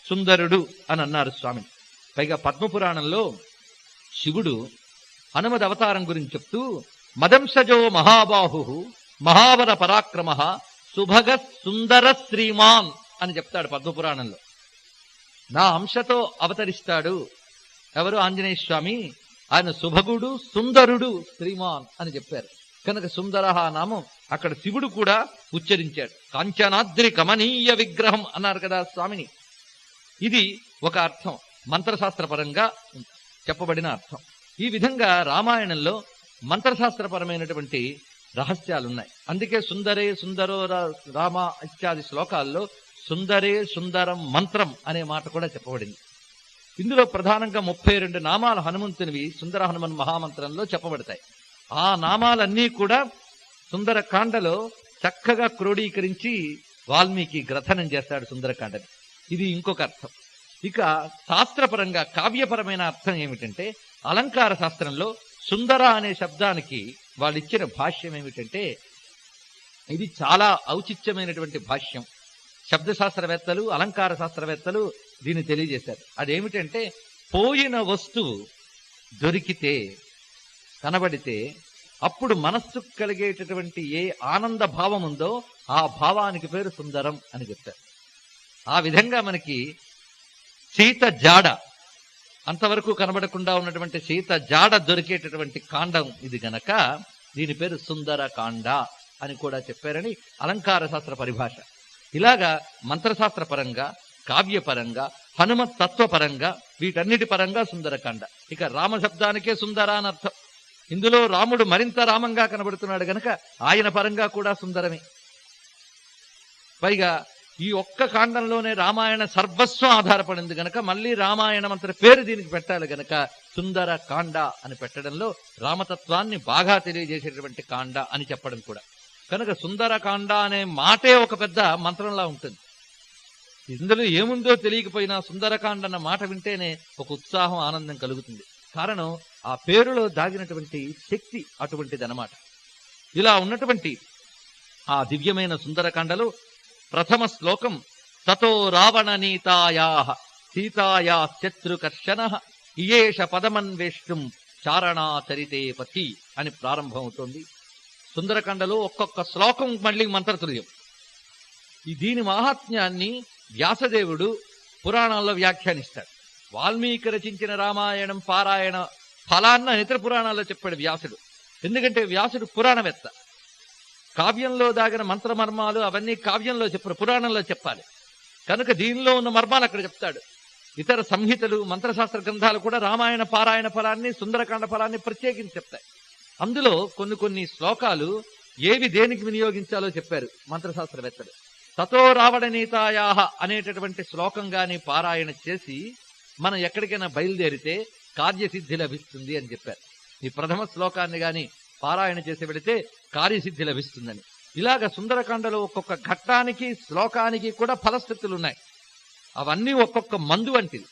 సుందరుడు అని అన్నారు స్వామిని. పైగా పద్మపురాణంలో శివుడు హనుమద్ అవతారం గురించి చెప్తూ మదంసజో మహాబాహు మహాబల పరాక్రమ సుభగ సుందర శ్రీమాన్ అని చెప్తాడు పద్మపురాణంలో. నా అంశతో అవతరిస్తాడు ఎవరు? ఆంజనేయ స్వామి. ఆయన సుభగుడు సుందరుడు శ్రీమాన్ అని చెప్పారు కనుక సుందర నామం అక్కడ శివుడు కూడా ఉచ్చరించాడు. కాంచనాద్రి కమనీయ విగ్రహం అన్నారు కదా స్వామిని. ఇది ఒక అర్థం, మంత్రశాస్త్రపరంగా చెప్పబడిన అర్థం. ఈ విధంగా రామాయణంలో మంత్రశాస్త్రపరమైనటువంటి రహస్యాలున్నాయి. అందుకే సుందరే సుందరో రామ ఇత్యాది శ్లోకాల్లో సుందరే సుందరం మంత్రం అనే మాట కూడా చెప్పబడింది. ఇందులో ప్రధానంగా 32 నామాలు హనుమంతునివి సుందర హనుమన్ మహామంత్రంలో చెప్పబడతాయి. ఆ నామాలన్నీ కూడా సుందరకాండలో చక్కగా క్రోడీకరించి వాల్మీకి గ్రథనం చేస్తాడు సుందరకాండని. ఇది ఇంకొక అర్థం. ఇక శాస్త్రపరంగా కావ్యపరమైన అర్థం ఏమిటంటే అలంకార శాస్త్రంలో సుందర అనే శబ్దానికి వాళ్ళు ఇచ్చిన భాష్యం ఏమిటంటే ఇది చాలా ఔచిత్యమైనటువంటి భాష్యం. శబ్దశాస్త్రవేత్తలు, అలంకార శాస్త్రవేత్తలు దీన్ని తెలియజేశారు. అదేమిటంటే పోయిన వస్తువు దొరికితే, కనబడితే అప్పుడు మనస్సుకు కలిగేటటువంటి ఏ ఆనంద భావం ఉందో ఆ భావానికి పేరు సుందరం అని చెప్తారు. ఆ విధంగా మనకి సీత జాడ, అంతవరకు కనబడకుండా ఉన్నటువంటి సీత జాడ దొరికేటటువంటి కాండం ఇది గనక దీని పేరు సుందర కాండ అని కూడా చెప్పారని అలంకార శాస్త్ర పరిభాష. ఇలాగా మంత్రశాస్త్ర పరంగా, కావ్యపరంగా, హనుమత్ తత్వపరంగా, వీటన్నిటి పరంగా సుందరకాండ. ఇక రామశబ్దానికే సుందర అని అర్థం. ఇందులో రాముడు మరింత రామంగా కనబడుతున్నాడు గనక ఆయన పరంగా కూడా సుందరమే. పైగా ఈ ఒక్క కాండంలోనే రామాయణ సర్వస్వం ఆధారపడింది గనక మళ్ళీ రామాయణం అంతటి పేరు దీనికి పెట్టాలి గనక సుందర కాండ అని పెట్టడంలో రామతత్వాన్ని బాగా తెలియజేసేటటువంటి కాండ అని చెప్పడం కూడా. కనుక సుందరకాండ అనే మాటే ఒక పెద్ద మంత్రంలా ఉంటుంది. ఇందులో ఏముందో తెలియకపోయినా సుందరకాండ అన్న మాట వింటేనే ఒక ఉత్సాహం, ఆనందం కలుగుతుంది. కారణం ఆ పేరులో దాగినటువంటి శక్తి అటువంటిది అన్నమాట. ఇలా ఉన్నటువంటి ఆ దివ్యమైన సుందరకాండలో ప్రథమ శ్లోకం తతో రావణ నీతాయా సీతాయా శత్రుకర్షణ ఇయేష పదమన్వేష్టం చారణాచరితే పథి అని ప్రారంభమవుతోంది. సుందరకాండలో ఒక్కొక్క శ్లోకం మళ్ళీ మంత్రతుల్యం. దీని మహాత్మ్యాన్ని వ్యాసదేవుడు పురాణాల్లో వ్యాఖ్యానిస్తాడు. వాల్మీకి రచించిన రామాయణం పారాయణ ఫలాన్న ఇతర పురాణాల్లో చెప్పాడు వ్యాసుడు. ఎందుకంటే వ్యాసుడు పురాణవేత్త. కావ్యంలో దాగిన మంత్రమర్మాలు అవన్నీ కావ్యంలో చెప్పరు, పురాణంలో చెప్పాలి. కనుక దీనిలో ఉన్న మర్మాలు అక్కడ చెప్తాడు. ఇతర సంహితలు, మంత్రశాస్త్ర గ్రంథాలు కూడా రామాయణ పారాయణ ఫలాన్ని, సుందరకాండ ఫలాన్ని ప్రత్యేకించి చెప్తాయి. అందులో కొన్ని శ్లోకాలు ఏవి దేనికి వినియోగించాలో చెప్పారు మంత్రశాస్త్రవేత్తలు. తతో రావణనీతాయాహ అనేటటువంటి శ్లోకం గాని పారాయణ చేసి మనం ఎక్కడికైనా బయలుదేరితే కార్యసిద్ధి లభిస్తుంది అని చెప్పారు. ఈ ప్రథమ శ్లోకాన్ని గాని పారాయణ చేసి వెళితే కార్యసిద్ధి లభిస్తుందని. ఇలాగ సుందరకాండలో ఒక్కొక్క ఘట్టానికి శ్లోకానికి కూడా ఫలస్థితులు ఉన్నాయి. అవన్నీ ఒక్కొక్క మందు వంటిది.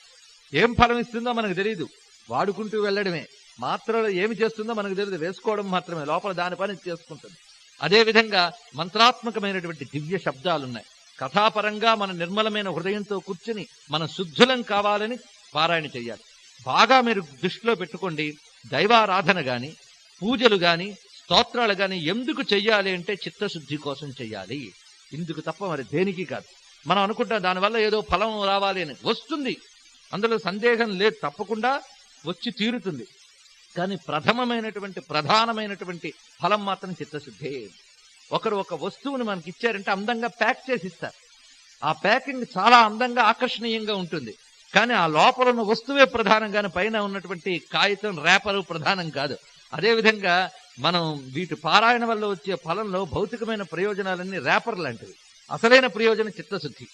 ఏం ఫలం ఇస్తుందో మనకు తెలియదు, వాడుకుంటూ వెళ్ళడమే. మాత్రలు ఏమి చేస్తుందో మనకు తెలియదు, వేసుకోవడం మాత్రమే, లోపల దాని పని చేసుకుంటుంది. అదేవిధంగా మంత్రాత్మకమైనటువంటి దివ్య శబ్దాలున్నాయి. కథాపరంగా మన నిర్మలమైన హృదయంతో కూర్చుని మనం శుద్ధులం కావాలని పారాయణ చెయ్యాలి. బాగా మీరు దృష్టిలో పెట్టుకోండి, దైవారాధన గాని పూజలు గాని స్తోత్రాలు గాని ఎందుకు చెయ్యాలి అంటే చిత్తశుద్ధి కోసం చెయ్యాలి. ఇందుకు తప్ప మరి దేనికి కాదు. మనం అనుకుంటాం దానివల్ల ఏదో ఫలం రావాలి అని. వస్తుంది, అందులో సందేహం లేదు, తప్పకుండా వచ్చి తీరుతుంది. కానీ ప్రధానమైనటువంటి ఫలం మాత్రం చిత్తశుద్ధే. ఒకరు ఒక వస్తువుని మనకి ఇచ్చారంటే అందంగా ప్యాక్ చేసి ఇస్తారు. ఆ ప్యాకింగ్ చాలా అందంగా ఆకర్షణీయంగా ఉంటుంది. కానీ ఆ లోపల ఉన్న వస్తువే ప్రధానంగానే, పైన ఉన్నటువంటి కాగితం రేపరు ప్రధానం కాదు. అదేవిధంగా మనం వీటి పారాయణ వల్ల వచ్చే ఫలంలో భౌతికమైన ప్రయోజనాలన్నీ రేపర్ లాంటివి. అసలైన ప్రయోజనం చిత్తశుద్ధి.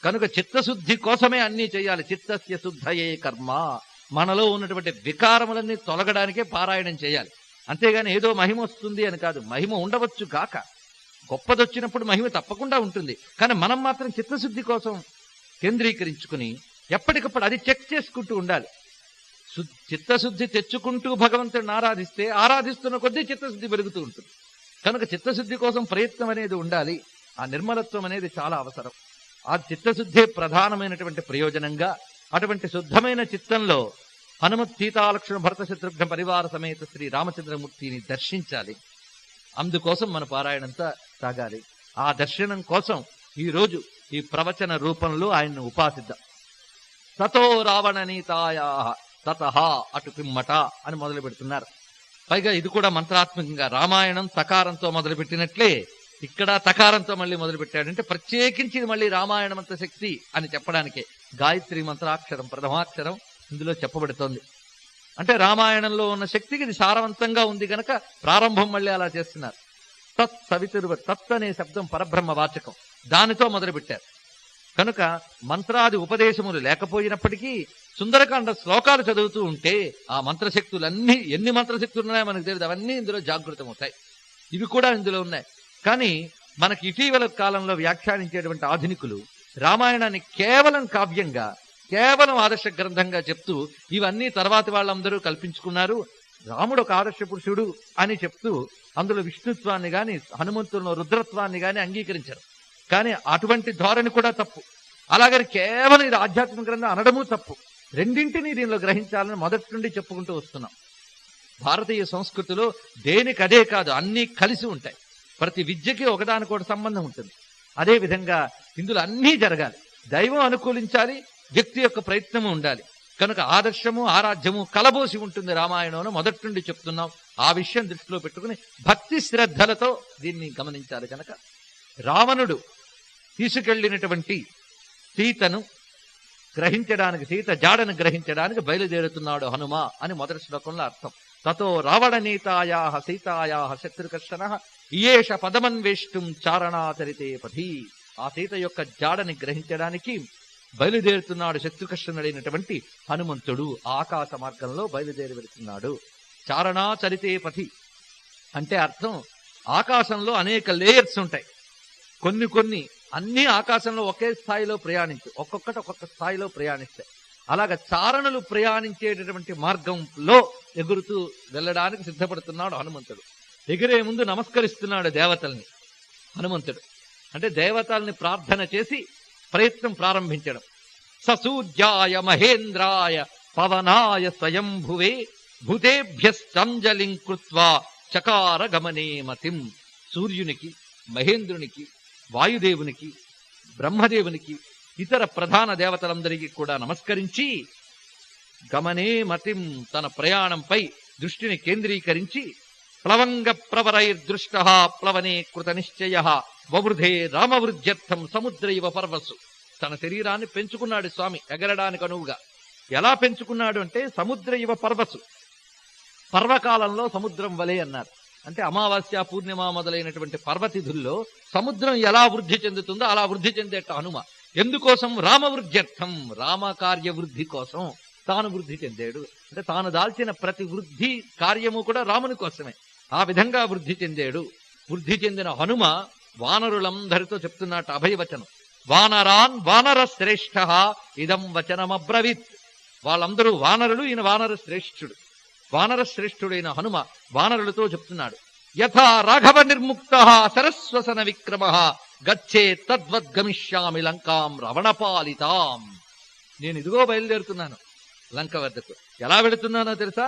కనుక చిత్తశుద్ధి కోసమే అన్నీ చేయాలి. చిత్తస్య శుద్ధయే కర్మ. మనలో ఉన్నటువంటి వికారములన్నీ తొలగడానికే పారాయణం చేయాలి. అంతేగాని ఏదో మహిమ వస్తుంది అని కాదు. మహిమ ఉండవచ్చు గాక, గొప్పదొచ్చినప్పుడు మహిమ తప్పకుండా ఉంటుంది. కానీ మనం మాత్రం చిత్తశుద్ధి కోసం కేంద్రీకరించుకుని ఎప్పటికప్పుడు అది చెక్ చేసుకుంటూ ఉండాలి. చిత్తశుద్ధి తెచ్చుకుంటూ భగవంతుడిని ఆరాధిస్తున్న కొద్దీ చిత్తశుద్ధి పెరుగుతూ ఉంటుంది. కనుక చిత్తశుద్ధి కోసం ప్రయత్నం అనేది ఉండాలి. ఆ నిర్మలత్వం అనేది చాలా అవసరం. ఆ చిత్తశుద్ధే ప్రధానమైనటువంటి ప్రయోజనంగా అటువంటి శుద్ధమైన చిత్తంలో హనుమత్ సీతాలక్ష్మణ భరత శత్రుఘ్న పరివార సమేత శ్రీ రామచంద్రమూర్తిని దర్శించాలి. అందుకోసం మన పారాయణంతా సాగాలి. ఆ దర్శనం కోసం ఈరోజు ఈ ప్రవచన రూపంలో ఆయన్ను ఉపాసిద్దాం. తతో రావణనీతాయా తతః అటు పిమ్మట అని మొదలు పెడుతున్నారు. పైగా ఇది కూడా మంత్రాత్మకంగా రామాయణం తకారంతో మొదలుపెట్టినట్లే ఇక్కడ తకారంతో మళ్ళీ మొదలు పెట్టాడంటే ప్రత్యేకించి మళ్ళీ రామాయణమంత శక్తి అని చెప్పడానికే గాయత్రి మంత్రాక్షరం ప్రథమాక్షరం ఇందులో చెప్పబడుతోంది. అంటే రామాయణంలో ఉన్న శక్తికి ఇది సారవంతంగా ఉంది గనక ప్రారంభం మళ్ళీ అలా చేస్తున్నారు. తత్ సవితుర్వ, తత్ అనే శబ్దం పరబ్రహ్మ వాచకం, దానితో మొదలుపెట్టారు. కనుక మంత్రాది ఉపదేశములు లేకపోయినప్పటికీ సుందరకాండ శ్లోకాలు చదువుతూ ఉంటే ఆ మంత్రశక్తులన్నీ, ఎన్ని మంత్రశక్తులు ఉన్నాయో మనకు తెలియదు, అవన్నీ ఇందులో జాగృతమవుతాయి. ఇవి కూడా ఇందులో ఉన్నాయి. కానీ మనకి ఇటీవల కాలంలో వ్యాఖ్యానించేటువంటి ఆధునికులు రామాయణాన్ని కేవలం కావ్యంగా, కేవలం ఆదర్శ గ్రంథంగా చెప్తూ ఇవన్నీ తర్వాతి వాళ్ళందరూ కల్పించుకున్నారు, రాముడు ఒక ఆదర్శ పురుషుడు అని చెప్తూ అందులో విష్ణుత్వాన్ని గాని హనుమంతుల్లో రుద్రత్వాన్ని గాని అంగీకరించారు. కానీ అటువంటి ధోరణి కూడా తప్పు. అలాగని కేవలం ఇది ఆధ్యాత్మిక గ్రంథం అనడము తప్పు. రెండింటినీ దీనిలో గ్రహించాలని మొదటి నుండి చెప్పుకుంటూ వస్తున్నాం. భారతీయ సంస్కృతిలో దేనికదే కాదు, అన్నీ కలిసి ఉంటాయి. ప్రతి విద్యకి ఒకదానికొకటి సంబంధం ఉంటుంది. అదేవిధంగా ఇందులో అన్నీ జరగాలి. దైవం అనుకూలించాలి, వ్యక్తి యొక్క ప్రయత్నము ఉండాలి. కనుక ఆదర్శము ఆరాధ్యము కలబోసి ఉంటుంది రామాయణంలో మొదటి నుండి చెప్తున్నాం. ఆ విషయం దృష్టిలో పెట్టుకుని భక్తి శ్రద్ధలతో దీన్ని గమనించాలి. కనుక రావణుడు తీసుకెళ్లినటువంటి సీతను గ్రహించడానికి, సీత జాడను గ్రహించడానికి బయలుదేరుతున్నాడు హనుమ అని మొదటి శ్లోకంలో అర్థం. తతో రావణనీతాయా సీతాయా శత్రుకర్షణ ఇయేష పదమన్వేష్టం చారణాచరితే పథి. ఆ సీత యొక్క జాడని గ్రహించడానికి బయలుదేరుతున్నాడు శత్రుకర్షణుడైనటువంటి హనుమంతుడు. ఆకాశ మార్గంలో బయలుదేరి వెళుతున్నాడు. చారణాచరితే పథి అంటే అర్థం ఆకాశంలో అనేక లేయర్స్ ఉంటాయి. కొన్ని అన్ని ఆకాశంలో ఒకే స్థాయిలో ఒక్కొక్కటి ఒక్కొక్క స్థాయిలో ప్రయాణిస్తాయి. అలాగ చారణులు ప్రయాణించేటటువంటి మార్గంలో ఎగురుతూ వెళ్ళడానికి సిద్ధపడుతున్నాడు హనుమంతుడు. ఎగిరే ముందు నమస్కరిస్తున్నాడు దేవతల్ని హనుమంతుడు. అంటే దేవతల్ని ప్రార్థన చేసి ప్రయత్నం ప్రారంభించడం. ససూర్యాయ మహేంద్రాయ పవనాయ స్వయంభువే భూతేభ్యశ్చంజలిం కృత్వా చకార గమనే మతిం. సూర్యునికి, మహేంద్రునికి, వాయుదేవునికి, బ్రహ్మదేవునికి, ఇతర ప్రధాన దేవతలందరికీ కూడా నమస్కరించి గమనే మతిం తన ప్రయాణంపై దృష్టిని కేంద్రీకరించి ప్లవంగ ప్రవరైర్దృష్ట ప్లవనే కృత నిశ్చయ వవృధే రామవృద్ధ్యర్థం సముద్ర ఇవ పర్వసు. తన శరీరాన్ని పెంచుకున్నాడు స్వామి ఎగరడానికి అనువుగా. ఎలా పెంచుకున్నాడు అంటే సముద్ర ఇవ పర్వసు, పర్వకాలంలో సముద్రం వలె అన్నారు. అంటే అమావాస్య పూర్ణిమ మొదలైనటువంటి పర్వతిథుల్లో సముద్రం ఎలా వృద్ధి చెందుతుందో అలా వృద్ధి చెందేట హనుమ. ఎందుకోసం? రామవృద్ధ్యర్థం, రామకార్య వృద్ధి కోసం తాను వృద్ధి చెందాడు. అంటే తాను దాల్చిన ప్రతి వృద్ధి కార్యము కూడా రాముని కోసమే. ఆ విధంగా వృద్ధి చెందాడు. వృద్ధి చెందిన హనుమ వానరులందరితో చెప్తున్నట్టు అభయవచనం. వానరాన్ వానర శ్రేష్ఠ ఇదం వచనమబ్రవీత్. వాళ్ళందరూ వానరులు, ఈయన వానర శ్రేష్ఠుడు. వానర శ్రేష్ఠుడైన హనుమ వానరులతో చెప్తున్నాడు. యథా రాఘవ నిర్ముక్త సరస్వసన విక్రమ గచ్చే తద్వద్గమిష్యామి లంకాం రవణపాలితాం. నేను ఇదిగో బయలుదేరుతున్నాను లంక వద్దకు. ఎలా వెళుతున్నానో తెలుసా?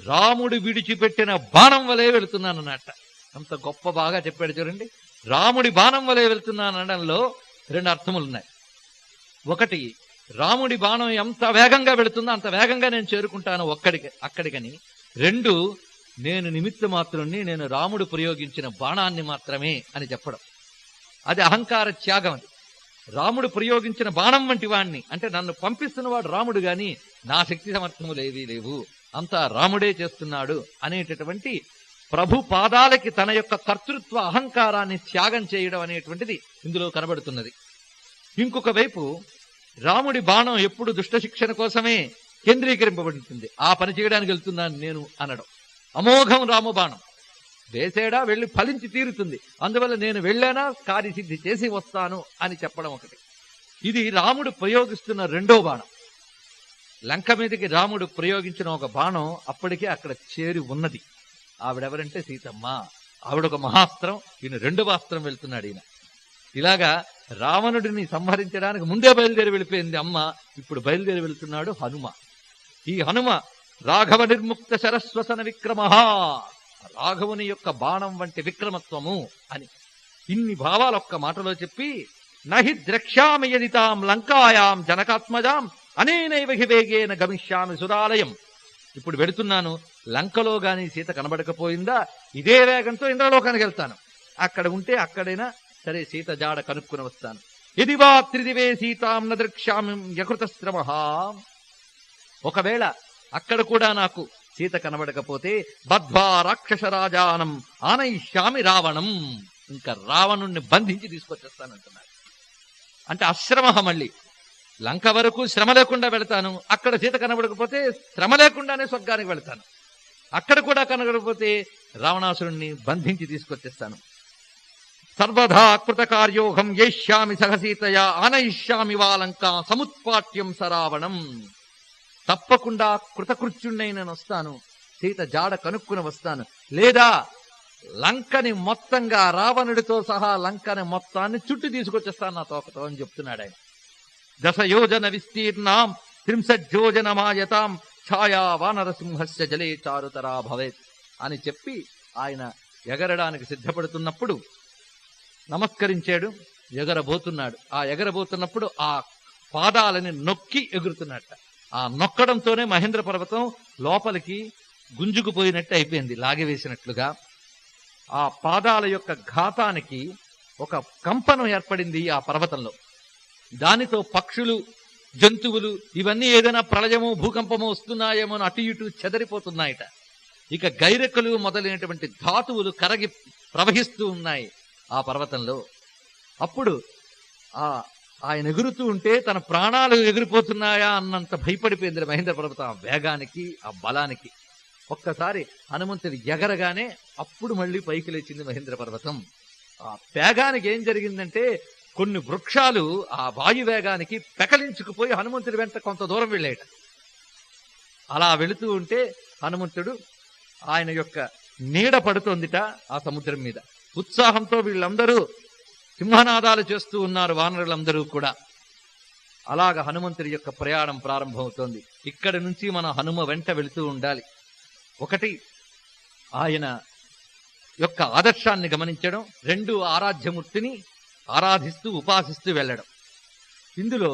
రాముడు విడిచిపెట్టిన బాణం వలె వెళుతున్నాను అన్నట్ట. అంత గొప్ప బాగా చెప్పాడు చూడండి. రాముడి బాణం వలె వెళుతున్నాను అనడంలో రెండు అర్థములున్నాయి. ఒకటి, రాముడి బాణం ఎంత వేగంగా వెళుతుందో అంత వేగంగా నేను చేరుకుంటాను అక్కడికని. రెండు, నేను నిమిత్త మాత్రుణ్ణి, నేను రాముడు ప్రయోగించిన బాణాన్ని మాత్రమే అని చెప్పడం. అది అహంకార త్యాగం. అది రాముడు ప్రయోగించిన బాణం వంటి వాణ్ణి, అంటే నన్ను పంపిస్తున్నవాడు రాముడు గాని నా శక్తి సమర్థములు ఏవీ లేవు, అంతా రాముడే చేస్తున్నాడు అనేటటువంటి ప్రభు పాదాలకి తన యొక్క కర్తృత్వ అహంకారాన్ని త్యాగం చేయడం అనేటువంటిది ఇందులో కనబడుతున్నది. ఇంకొక వైపు రాముడి బాణం ఎప్పుడు దుష్ట శిక్షణ కోసమే కేంద్రీకరింపబడుతుంది. ఆ పని చేయడానికి వెళ్తున్నాను నేను అనడం. అమోఘం రాము బాణం వేసేడా వెళ్ళి ఫలించి తీరుతుంది, అందువల్ల నేను వెళ్ళానా కార్యసిద్ధి చేసి వస్తాను అని చెప్పడం ఒకటి. ఇది రాముడు ప్రయోగిస్తున్న రెండో బాణం. లంక మీదకి రాముడు ప్రయోగించిన ఒక బాణం అప్పటికే అక్కడ చేరి ఉన్నది. ఆవిడెవరంటే సీతమ్మ. ఆవిడొక మహాస్త్రం, ఈయన రెండవ అస్త్రం వెళ్తున్నాడు. ఈయన ఇలాగా రావణుడిని సంహరించడానికి ముందే బయలుదేరి వెళ్ళిపోయింది అమ్మ, ఇప్పుడు బయలుదేరి వెళ్తున్నాడు హనుమ. ఈ హనుమ రాఘవ నిర్ముక్త సరస్వసన విక్రమ, రాఘవుని యొక్క బాణం వంటి విక్రమత్వము అని ఇన్ని భావాలు ఒక్క మాటలో చెప్పి, నహి ద్రక్ష్యామి యదితాం లంకాయాం జనకాత్మజాం అనేనైవ హి వేగేన గమిష్యామి సురాలయం. ఇప్పుడు వెళుతున్నాను, లంకలో గాని సీత కనబడకపోయిందా ఇదే వేగంతో ఇంద్రలోకానికి వెళ్తాను. అక్కడ ఉంటే అక్కడైనా సరే సీత జాడ కనుక్కుని వస్తాను. ఇది వా త్రిదివే సీతాం న ద్రక్ష్యామి యకృతశ్రమ. ఒకవేళ అక్కడ కూడా నాకు సీత కనబడకపోతే బద్ధ్వా రాక్షసరాజానం ఆనయిష్యామి రావణం, ఇంకా రావణుణ్ణి బంధించి తీసుకొచ్చేస్తానంటున్నాడు. అంటే అశ్రమ, మళ్ళీ లంక వరకు శ్రమ లేకుండా వెళతాను, అక్కడ సీత కనబడకపోతే శ్రమ లేకుండానే స్వర్గానికి వెళతాను, అక్కడ కూడా కనబడకపోతే రావణాసురుణ్ణి బంధించి తీసుకొచ్చేస్తాను. సర్వదా కృతకార్యోహం ఏష్యామి సహసీతయా ఆనయిష్యామి వా లంకా సముత్పాట్యం సరావణం. తప్పకుండా కృతకృత్యుణ్ణి నేను వస్తాను, సీత జాడ కనుక్కుని వస్తాను, లేదా లంకని మొత్తంగా రావణుడితో సహా లంకని మొత్తాన్ని చుట్టూ తీసుకొచ్చేస్తాను నా తోకతో అని చెప్తున్నాడు ఆయన. దశయోజన విస్తీర్ణాం త్రింశజ్యోజనమాయతాం ఛాయా వానరసింహస్య జలే చారుతరా భవేత్ అని చెప్పి ఆయన ఎగరడానికి సిద్ధపడుతున్నప్పుడు నమస్కరించాడు, ఎగరబోతున్నాడు. ఆ ఎగరబోతున్నప్పుడు ఆ పాదాలని నొక్కి ఎగురుతున్నట్ట. ఆ నొక్కడంతోనే మహేంద్ర పర్వతం లోపలికి గుంజుకుపోయినట్టు అయిపోయింది, లాగివేసినట్లుగా. ఆ పాదాల యొక్క ఘాతానికి ఒక కంపనం ఏర్పడింది ఆ పర్వతంలో. దానితో పక్షులు, జంతువులు ఇవన్నీ ఏదైనా ప్రళయమో భూకంపమో వస్తున్నాయేమో అటు ఇటు చెదరిపోతున్నాయట. ఇక గైరెక్కలు మొదలైనటువంటి ధాతువులు కరగి ప్రవహిస్తూ ఉన్నాయి ఆ పర్వతంలో. అప్పుడు ఆయన ఎగురుతూ ఉంటే తన ప్రాణాలు ఎగిరిపోతున్నాయా అన్నంత భయపడిపోయింది మహేంద్ర పర్వతం ఆ వేగానికి, ఆ బలానికి. ఒక్కసారి హనుమంతుడు ఎగరగానే అప్పుడు మళ్ళీ పైకి లేచింది మహేంద్ర పర్వతం. ఆ వేగానికి ఏం జరిగిందంటే కొన్ని వృక్షాలు ఆ వాయువేగానికి పెకలించుకుపోయి హనుమంతుడి వెంట కొంత దూరం వెళ్ళాయట. అలా వెళుతూ ఉంటే హనుమంతుడు ఆయన యొక్క నీడ పడుతోందిట ఆ సముద్రం మీద. ఉత్సాహంతో వీళ్ళందరూ సింహనాదాలు చేస్తూ ఉన్నారు, వానరులందరూ కూడా. అలాగ హనుమంతుడి యొక్క ప్రయాణం ప్రారంభమవుతోంది. ఇక్కడి నుంచి మన హనుమ వెంట వెళుతూ ఉండాలి. ఒకటి, ఆయన యొక్క ఆదర్శాన్ని గమనించడం, రెండు, ఆరాధ్యమూర్తిని ఆరాధిస్తూ ఉపాసిస్తూ వెళ్ళడం. ఇందులో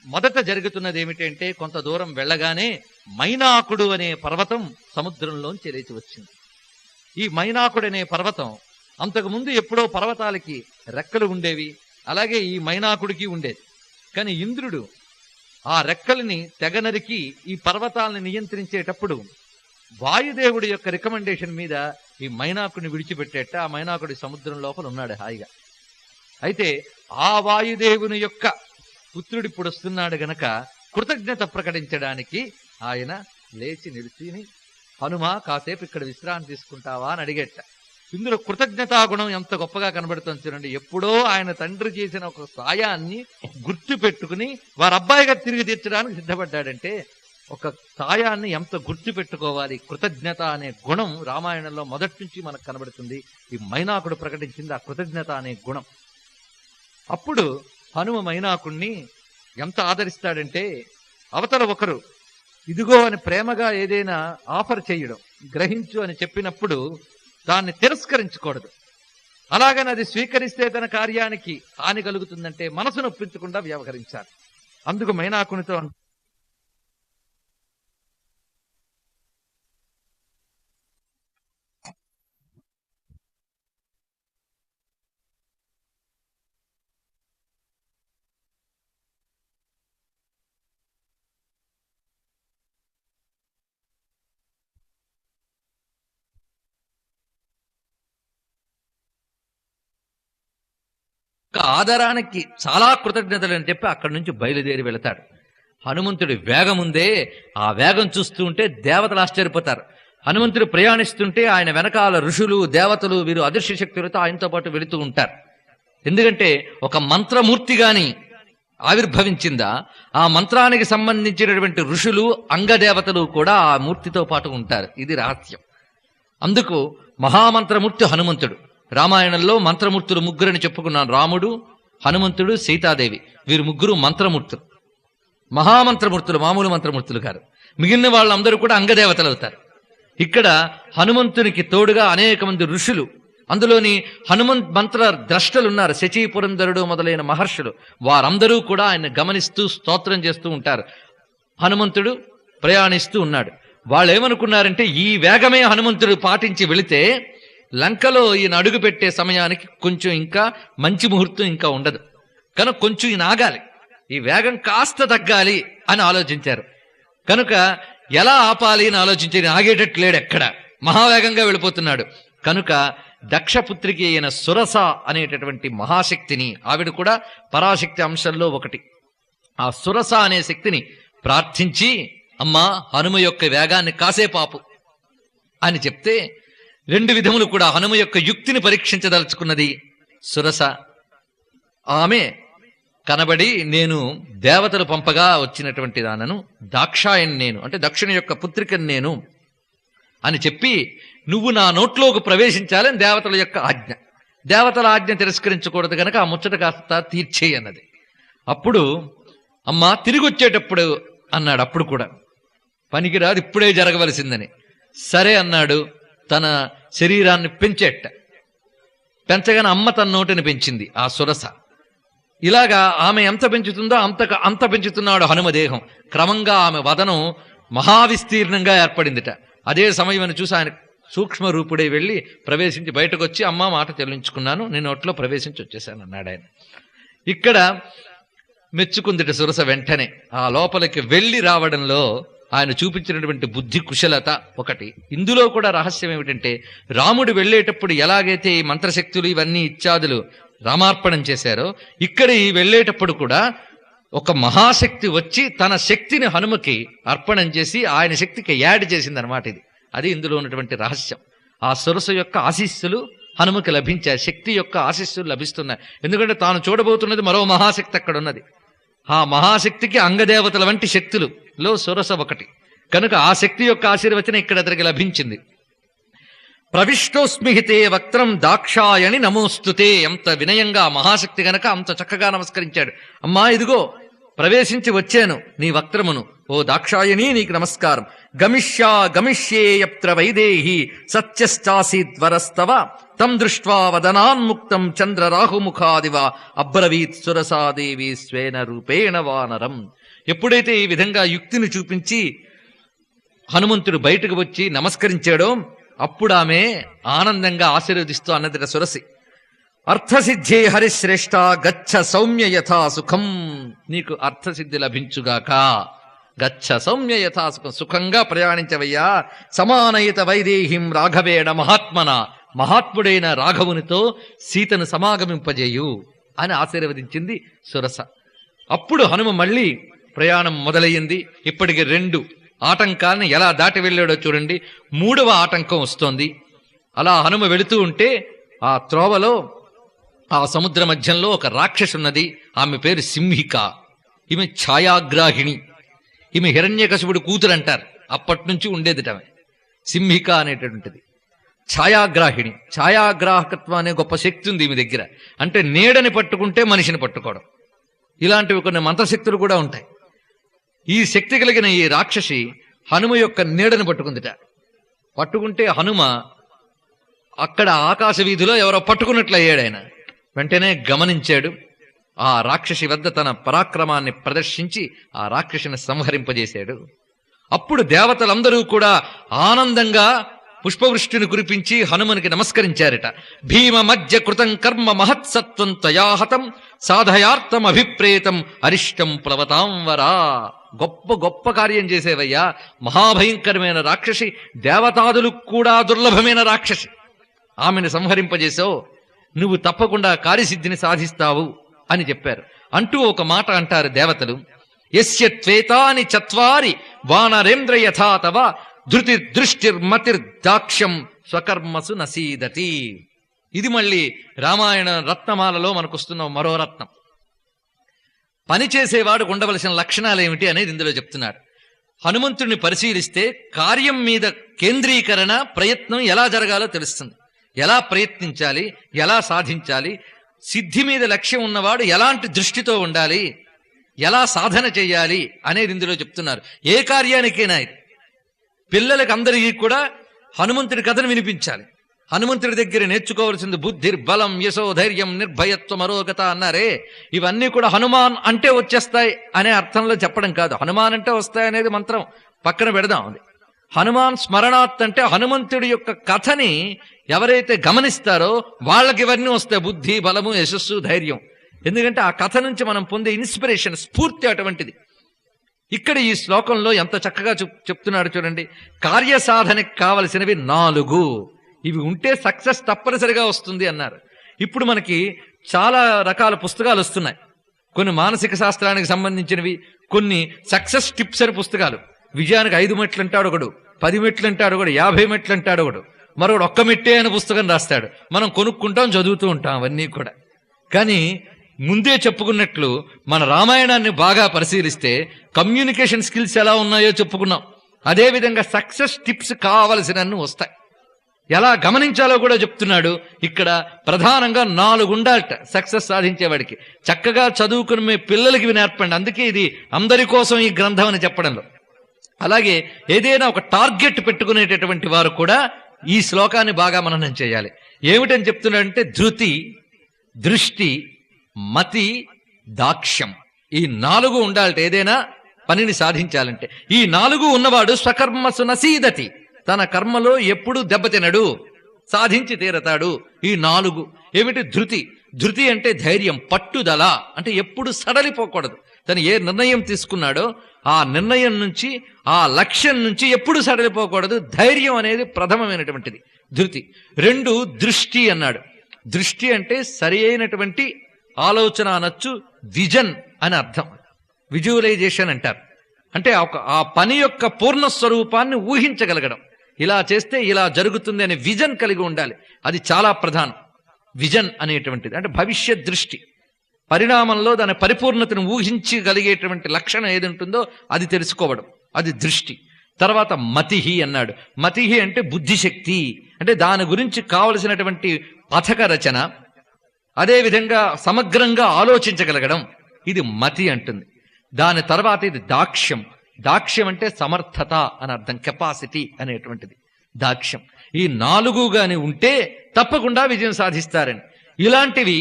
మొదట జరుగుతున్నది ఏమిటంటే, కొంత దూరం వెళ్ళగానే మైనాకుడు అనే పర్వతం సముద్రంలోంచి లేచి వచ్చింది. ఈ మైనాకుడు అనే పర్వతం అంతకుముందు ఎప్పుడో పర్వతాలకి రెక్కలు ఉండేవి, అలాగే ఈ మైనాకుడికి ఉండేది. కానీ ఇంద్రుడు ఆ రెక్కల్ని తెగనరికి ఈ పర్వతాలని నియంత్రించేటప్పుడు వాయుదేవుడి యొక్క రికమెండేషన్ మీద ఈ మైనాకుడిని విడిచిపెట్టేట. ఆ మైనాకుడి సముద్రం లోపల ఉన్నాడు హాయిగా. అయితే ఆ వాయుదేవుని యొక్క పుత్రుడు ఇప్పుడు వస్తున్నాడు గనక కృతజ్ఞత ప్రకటించడానికి ఆయన లేచి నిలిచిని, హనుమ కాసేపు ఇక్కడ విశ్రాంతి తీసుకుంటావా అని అడిగేట. ఇందులో కృతజ్ఞతాగుణం ఎంత గొప్పగా కనబడుతుంది చూడండి. ఎప్పుడో ఆయన తండ్రి చేసిన ఒక సాయాన్ని గుర్తు పెట్టుకుని వారి అబ్బాయిగా తిరిగి తీర్చడానికి సిద్ధపడ్డాడంటే ఒక సాయాన్ని ఎంత గుర్తు పెట్టుకోవాలి. కృతజ్ఞత అనే గుణం రామాయణంలో మొదటి నుంచి మనకు కనబడుతుంది. ఈ మైనాకుడు ప్రకటించింది ఆ కృతజ్ఞత అనే గుణం. అప్పుడు హనుమ మైనాకుణ్ణి ఎంత ఆదరిస్తాడంటే, అవతల ఒకరు ఇదిగో అని ప్రేమగా ఏదైనా ఆఫర్ చేయడం, గ్రహించు అని చెప్పినప్పుడు దాన్ని తిరస్కరించకూడదు. అలాగని అది స్వీకరిస్తే తన కార్యానికి హాని కలుగుతుందంటే మనసు నొప్పించకుండా వ్యవహరించాలి. అందుకు మైనాకునితో ఆదరానికి చాలా కృతజ్ఞతలు అని చెప్పి అక్కడి నుంచి బయలుదేరి వెళతాడు. హనుమంతుడి వేగం ఉందే, ఆ వేగం చూస్తూ ఉంటే దేవతలు ఆశ్చర్యపోతారు. హనుమంతుడు ప్రయాణిస్తుంటే ఆయన వెనకాల ఋషులు, దేవతలు, వీరు అదృశ్య శక్తులతో ఆయనతో పాటు వెళుతూ ఉంటారు. ఎందుకంటే ఒక మంత్రమూర్తి గాని ఆవిర్భవించిందా, ఆ మంత్రానికి సంబంధించినటువంటి ఋషులు, అంగదేవతలు కూడా ఆ మూర్తితో పాటు ఉంటారు. ఇది రహస్యం. అందుకు మహామంత్రమూర్తి హనుమంతుడు. రామాయణంలో మంత్రమూర్తులు ముగ్గురని చెప్పుకున్నాను. రాముడు, హనుమంతుడు, సీతాదేవి, వీరు ముగ్గురు మంత్రమూర్తులు, మహామంత్రమూర్తులు, మామూలు మంత్రమూర్తులు కాదు. మిగిలిన వాళ్ళందరూ కూడా అంగదేవతలు అవుతారు. ఇక్కడ హనుమంతునికి తోడుగా అనేక మంది ఋషులు, అందులోని హనుమంత్ మంత్ర ద్రష్టలున్నారు, శచీ పురంధరుడు మొదలైన మహర్షులు. వారందరూ కూడా ఆయన గమనిస్తూ స్తోత్రం చేస్తూ ఉంటారు. హనుమంతుడు ప్రయాణిస్తూ ఉన్నాడు. వాళ్ళు ఏమనుకున్నారంటే ఈ వేగమే హనుమంతుడు పాటించి వెళితే లంకలో ఈయన అడుగు పెట్టే సమయానికి కొంచెం ఇంకా మంచి ముహూర్తం ఇంకా ఉండదు కనుక కొంచెం ఈయన ఆగాలి, ఈ వేగం కాస్త తగ్గాలి అని ఆలోచించారు. కనుక ఎలా ఆపాలి అని ఆలోచించి ఆగేటట్టు లేడు, ఎక్కడ మహావేగంగా వెళ్ళిపోతున్నాడు. కనుక దక్షపుత్రికి అయిన సురస అనేటటువంటి మహాశక్తిని, ఆవిడ కూడా పరాశక్తి అంశంలో ఒకటి, ఆ సురస అనే శక్తిని ప్రార్థించి, అమ్మా హనుమ యొక్క వేగాన్ని కాసేపాపు అని చెప్తే, రెండు విధములు కూడా హనుమ యొక్క యుక్తిని పరీక్షించదలుచుకున్నది సురస. ఆమె కనబడి, నేను దేవతలు పంపగా వచ్చినటువంటి దానను, దాక్షాయని నేను, అంటే దక్షిణ యొక్క పుత్రికను నేను అని చెప్పి, నువ్వు నా నోట్లోకి ప్రవేశించాలని దేవతల యొక్క ఆజ్ఞ. దేవతల ఆజ్ఞ తిరస్కరించకూడదు కనుక ఆ ముచ్చట కాస్త తీర్చేయి అన్నది. అప్పుడు అమ్మా తిరిగి వచ్చేటప్పుడు అన్నాడు. అప్పుడు కూడా పనికిరాదు, ఇప్పుడే జరగవలసిందని. సరే అన్నాడు. తన శరీరాన్ని పెంచగానే అమ్మ తన నోటిని పెంచింది ఆ సురస. ఇలాగా ఆమె ఎంత పెంచుతుందో అంత పెంచుతున్నాడు హనుమదేహం. క్రమంగా ఆమె వదనం మహావిస్తీర్ణంగా ఏర్పడిందిట. అదే సమయం అని చూసి ఆయన సూక్ష్మ రూపుడే వెళ్ళి ప్రవేశించి బయటకు వచ్చి, అమ్మ మాట చెల్లించుకున్నాను, నేను నోట్లో ప్రవేశించి వచ్చేసాను అన్నాడు ఆయన. ఇక్కడ మెచ్చుకుందిట సురస. వెంటనే ఆ లోపలికి వెళ్ళి రావడంలో ఆయన చూపించినటువంటి బుద్ధి కుశలత ఒకటి. ఇందులో కూడా రహస్యం ఏమిటంటే, రాముడు వెళ్ళేటప్పుడు ఎలాగైతే ఈ మంత్రశక్తులు ఇవన్నీ ఇత్యాదులు రామార్పణం చేశారో, ఇక్కడ ఈ వెళ్ళేటప్పుడు కూడా ఒక మహాశక్తి వచ్చి తన శక్తిని హనుమకి అర్పణం చేసి ఆయన శక్తికి యాడ్ చేసిందనమాట. అది ఇందులో ఉన్నటువంటి రహస్యం. ఆ సురస యొక్క ఆశీస్సులు హనుమకి లభించాయి, శక్తి యొక్క ఆశీస్సులు లభిస్తున్నాయి. ఎందుకంటే తాను చూడబోతున్నది మరో మహాశక్తి అక్కడ ఉన్నది. ఆ మహాశక్తికి అంగదేవతల వంటి శక్తులలో సురస ఒకటి కనుక ఆ శక్తి యొక్క ఆశీర్వచనం ఇక్కడ అతనికి లభించింది. ప్రవిష్టోస్మిహితే వక్త్రం దాక్షాయణి నమోస్తుతే. ఎంత వినయంగా మహాశక్తి గనక అంత చక్కగా నమస్కరించాడు. అమ్మా ఇదిగో ప్రవేశించి వచ్చాను నీ వక్త్రమును, ఓ దాక్షాయణి నీకు నమస్కారం. గమిష్యేయత్ర వైదేహి సత్యశ్చాసీద్వరస్తవ తం దృష్ట్వా వదనాన్ముక్తం చంద్రరాహుముఖాదివ అబ్రవీత్ సురసాదేవి స్వేన రూపేణ వానరం. ఎప్పుడైతే ఈ విధంగా యుక్తిని చూపించి హనుమంతుడు బయటకు వచ్చి నమస్కరించాడో అప్పుడు ఆమె ఆనందంగా ఆశీర్వదిస్తూ అన్నదిట సురసి, అర్థసిద్ధే హరిశ్రేష్ఠ గచ్చ సౌమ్య యథా సుఖం. నీకు అర్థసిద్ధి లభించుగాక గచ్చ సౌమ్య యథాసుఖం, సుఖంగా ప్రయాణించవయ్యా. సమానయిత వైదేహిం రాఘవేణ మహాత్మన, మహాత్ముడైన రాఘవునితో సీతను సమాగమింపజేయు అని ఆశీర్వదించింది సురస. అప్పుడు హనుమ మళ్ళీ ప్రయాణం మొదలయ్యింది. ఇప్పటికి 2 ఆటంకాలను ఎలా దాటి వెళ్ళాడో చూడండి. 3వ ఆటంకం వస్తోంది. అలా హనుమ వెళుతూ ఉంటే ఆ త్రోవలో ఆ సముద్ర మధ్యంలో ఒక రాక్షసు ఉన్నది. ఆమె పేరు సింహిక. ఈమె ఛాయాగ్రాహిణి. ఈమె హిరణ్యకశిపుడు కూతురు అంటారు. అప్పటి నుంచి ఉండేది ఆమె సింహిక అనేటటువంటిది. ఛాయాగ్రాహిణి. ఛాయాగ్రాహకత్వం అనే గొప్ప శక్తి ఉంది ఈమె దగ్గర. అంటే నీడని పట్టుకుంటే మనిషిని పట్టుకోవడం, ఇలాంటివి కొన్ని మంత్రశక్తులు కూడా ఉంటాయి. ఈ శక్తి కలిగిన ఈ రాక్షసి హనుమ యొక్క నీడని పట్టుకుందిట. పట్టుకుంటే హనుమ అక్కడ ఆకాశ వీధిలో ఎవరో పట్టుకున్నట్లు అయ్యాడు. ఆయన వెంటనే గమనించాడు. ఆ రాక్షసి వద్ద తన పరాక్రమాన్ని ప్రదర్శించి ఆ రాక్షసిని సంహరింపజేశాడు. అప్పుడు దేవతలందరూ కూడా ఆనందంగా పుష్పవృష్టిని కురిపించి హనుమనికి నమస్కరించారట. భీమ మధ్య కృతం కర్మ మహత్సత్వం త్వయాహతం సాధయార్థం అభిప్రేతం అరిష్టం ప్లవతాం వరా. గొప్ప గొప్ప కార్యం చేసేవయ్యా, మహాభయంకరమైన రాక్షసి, దేవతాదులకు కూడా దుర్లభమైన రాక్షసి, ఆమెను సంహరింపజేశావు, నువ్వు తప్పకుండా కార్యసిద్ధిని సాధిస్తావు అని చెప్పారు. అంటూ ఒక మాట అంటారు దేవతలు. యస్య త్వేతాని చత్వారి వానరేంద్ర యథా తవ ధృతి దృష్టిర్మతిర్దాక్ష్యం స్వకర్మసు నసీదతి. ఇది మళ్ళీ రామాయణ రత్నమాలలో మనకొస్తున్న మరో రత్నం. పనిచేసేవాడు ఉండవలసిన లక్షణాలు ఏమిటి అనేది ఇందులో చెప్తున్నాడు. హనుమంతుడిని పరిశీలిస్తే కార్యం మీద కేంద్రీకరణ, ప్రయత్నం ఎలా జరగాలో తెలుస్తుంది. ఎలా ప్రయత్నించాలి, ఎలా సాధించాలి, సిద్ధి మీద లక్ష్యం ఉన్నవాడు ఎలాంటి దృష్టితో ఉండాలి, ఎలా సాధన చేయాలి అనేది ఇందులో చెప్తున్నారు. ఏ కార్యానికైనా పిల్లలకి అందరికీ కూడా హనుమంతుడి కథను వినిపించాలి. హనుమంతుడి దగ్గర నేర్చుకోవాల్సింది బుద్ధిర్బలం యశో ధైర్యం నిర్భయత్వం అరోగత అన్నారే, ఇవన్నీ కూడా హనుమాన్ అంటే వచ్చేస్తాయి అనే అర్థంలో చెప్పడం కాదు. హనుమాన్ అంటే వస్తాయి అనేది మంత్రం పక్కన పెడదాం. అది హనుమాన్ స్మరణాత్ అంటే హనుమంతుడి యొక్క కథని ఎవరైతే గమనిస్తారో వాళ్ళకి ఇవన్నీ వస్తాయి. బుద్ధి, బలము, యశస్సు, ధైర్యం. ఎందుకంటే ఆ కథ నుంచి మనం పొందే ఇన్స్పిరేషన్, స్ఫూర్తి అటువంటిది. ఇక్కడ ఈ శ్లోకంలో ఎంత చక్కగా చెప్తున్నాడు చూడండి. కార్యసాధనకి కావలసినవి 4, ఇవి ఉంటే సక్సెస్ తప్పనిసరిగా వస్తుంది అన్నారు. ఇప్పుడు మనకి చాలా రకాల పుస్తకాలు వస్తున్నాయి. కొన్ని మానసిక శాస్త్రానికి సంబంధించినవి, కొన్ని సక్సెస్ టిప్స్ అని పుస్తకాలు. విజయానికి 5 మెట్లు అంటాడు ఒకడు, 10 మెట్లు అంటాడు ఒకడు, 50 మెట్లు అంటాడు ఒకడు, మరొకడు 1 మెట్టే అని పుస్తకం రాస్తాడు. మనం కొనుక్కుంటాం, చదువుతూ ఉంటాం అవన్నీ కూడా. కానీ ముందే చెప్పుకున్నట్లు మన రామాయణాన్ని బాగా పరిశీలిస్తే కమ్యూనికేషన్ స్కిల్స్ ఎలా ఉన్నాయో చెప్పుకున్నాం. అదేవిధంగా సక్సెస్ టిప్స్ కావలసినన్ని వస్తాయి. ఎలా గమనించాలో కూడా చెప్తున్నాడు. ఇక్కడ ప్రధానంగా 4 ఉండాలట సక్సెస్ సాధించేవాడికి. చక్కగా చదువుకుని మీ పిల్లలకి ఇవి నేర్పండి. అందుకే ఇది అందరి కోసం ఈ గ్రంథం అని చెప్పడంలో. అలాగే ఏదైనా ఒక టార్గెట్ పెట్టుకునేటటువంటి వారు కూడా ఈ శ్లోకాన్ని బాగా మననం చేయాలి. ఏమిటని చెప్తున్నాడంటే ధృతి, దృష్టి, మతి, దాక్ష్యం, ఈ 4 ఉండాలట ఏదైనా పనిని సాధించాలంటే. ఈ 4 ఉన్నవాడు స్వకర్మసు నసీదతి, తన కర్మలో ఎప్పుడూ దెబ్బతినడు, సాధించి తీరతాడు. ఈ 4 ఏమిటి? ధృతి. ధృతి అంటే ధైర్యం, పట్టుదల, అంటే ఎప్పుడు సడలిపోకూడదు. తను ఏ నిర్ణయం తీసుకున్నాడో ఆ నిర్ణయం నుంచి, ఆ లక్ష్యం నుంచి ఎప్పుడు సడలిపోకూడదు. ధైర్యం అనేది ప్రథమమైనటువంటిది ధృతి. 2 దృష్టి అన్నాడు. దృష్టి అంటే సరి అయినటువంటి ఆలోచన అనొచ్చు, విజన్ అని అర్థం. విజువలైజేషన్ అంటారు. అంటే ఆ పని యొక్క పూర్ణ స్వరూపాన్ని ఊహించగలగడం. ఇలా చేస్తే ఇలా జరుగుతుంది అనే విజన్ కలిగి ఉండాలి. అది చాలా ప్రధానం. విజన్ అనేటువంటిది అంటే భవిష్యత్ దృష్టి, పరిణామంలో దాని పరిపూర్ణతను ఊహించగలిగేటువంటి లక్షణం ఏది ఉంటుందో అది తెలుసుకోవడం, అది దృష్టి. తర్వాత మతిహి అన్నాడు. మతిహి అంటే బుద్ధిశక్తి, అంటే దాని గురించి కావలసినటువంటి పథక రచన, అదేవిధంగా సమగ్రంగా ఆలోచించగలగడం, ఇది మతి అంటుంది. దాని తర్వాత ఇది దాక్ష్యం. దాక్ష్యం అంటే సమర్థత అని అర్థం, కెపాసిటీ అనేటువంటిది దాక్ష్యం. ఈ 4 గాని ఉంటే తప్పకుండా విజయం సాధిస్తారని. ఇలాంటివి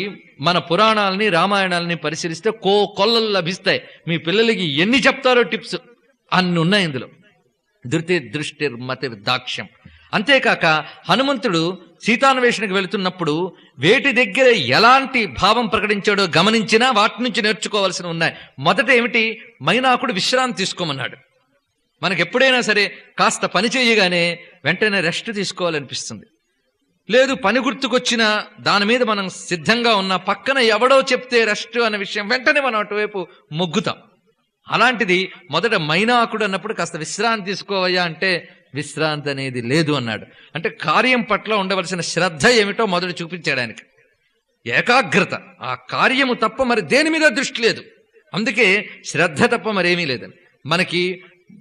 మన పురాణాలని, రామాయణాలని పరిశీలిస్తే కొల్లలు లభిస్తాయి. మీ పిల్లలకి ఎన్ని చెప్తారో టిప్స్ అన్ని ఉన్నాయి ఇందులో. ధృతి, దృష్టిర్, మతిర్, దాక్ష్యం. అంతేకాక హనుమంతుడు సీతాన్వేషణకు వెళుతున్నప్పుడు వేటి దగ్గర ఎలాంటి భావం ప్రకటించాడో గమనించినా వాటి నుంచి నేర్చుకోవాల్సిన ఉన్నాయి. మొదట ఏమిటి, మైనాకుడు విశ్రాంతి తీసుకోమన్నాడు. మనకెప్పుడైనా సరే కాస్త పని చేయగానే వెంటనే రెస్ట్ తీసుకోవాలనిపిస్తుంది. లేదు పని గుర్తుకొచ్చినా దాని మీద మనం సిద్ధంగా ఉన్న పక్కన ఎవడో చెప్తే రెస్ట్ అనే విషయం వెంటనే మనం అటువైపు మొగ్గుతాం. అలాంటిది మొదట మైనాకుడు అన్నప్పుడు కాస్త విశ్రాంతి తీసుకోవయ్యా అంటే విశ్రాంతి అనేది లేదు అన్నాడు. అంటే కార్యం పట్ల ఉండవలసిన శ్రద్ధ ఏమిటో మొదట చూపించాడు ఆయనకి. ఏకాగ్రత, ఆ కార్యము తప్ప మరి దేని మీద దృష్టి లేదు. అందుకే శ్రద్ధ తప్ప మరేమీ లేదని. మనకి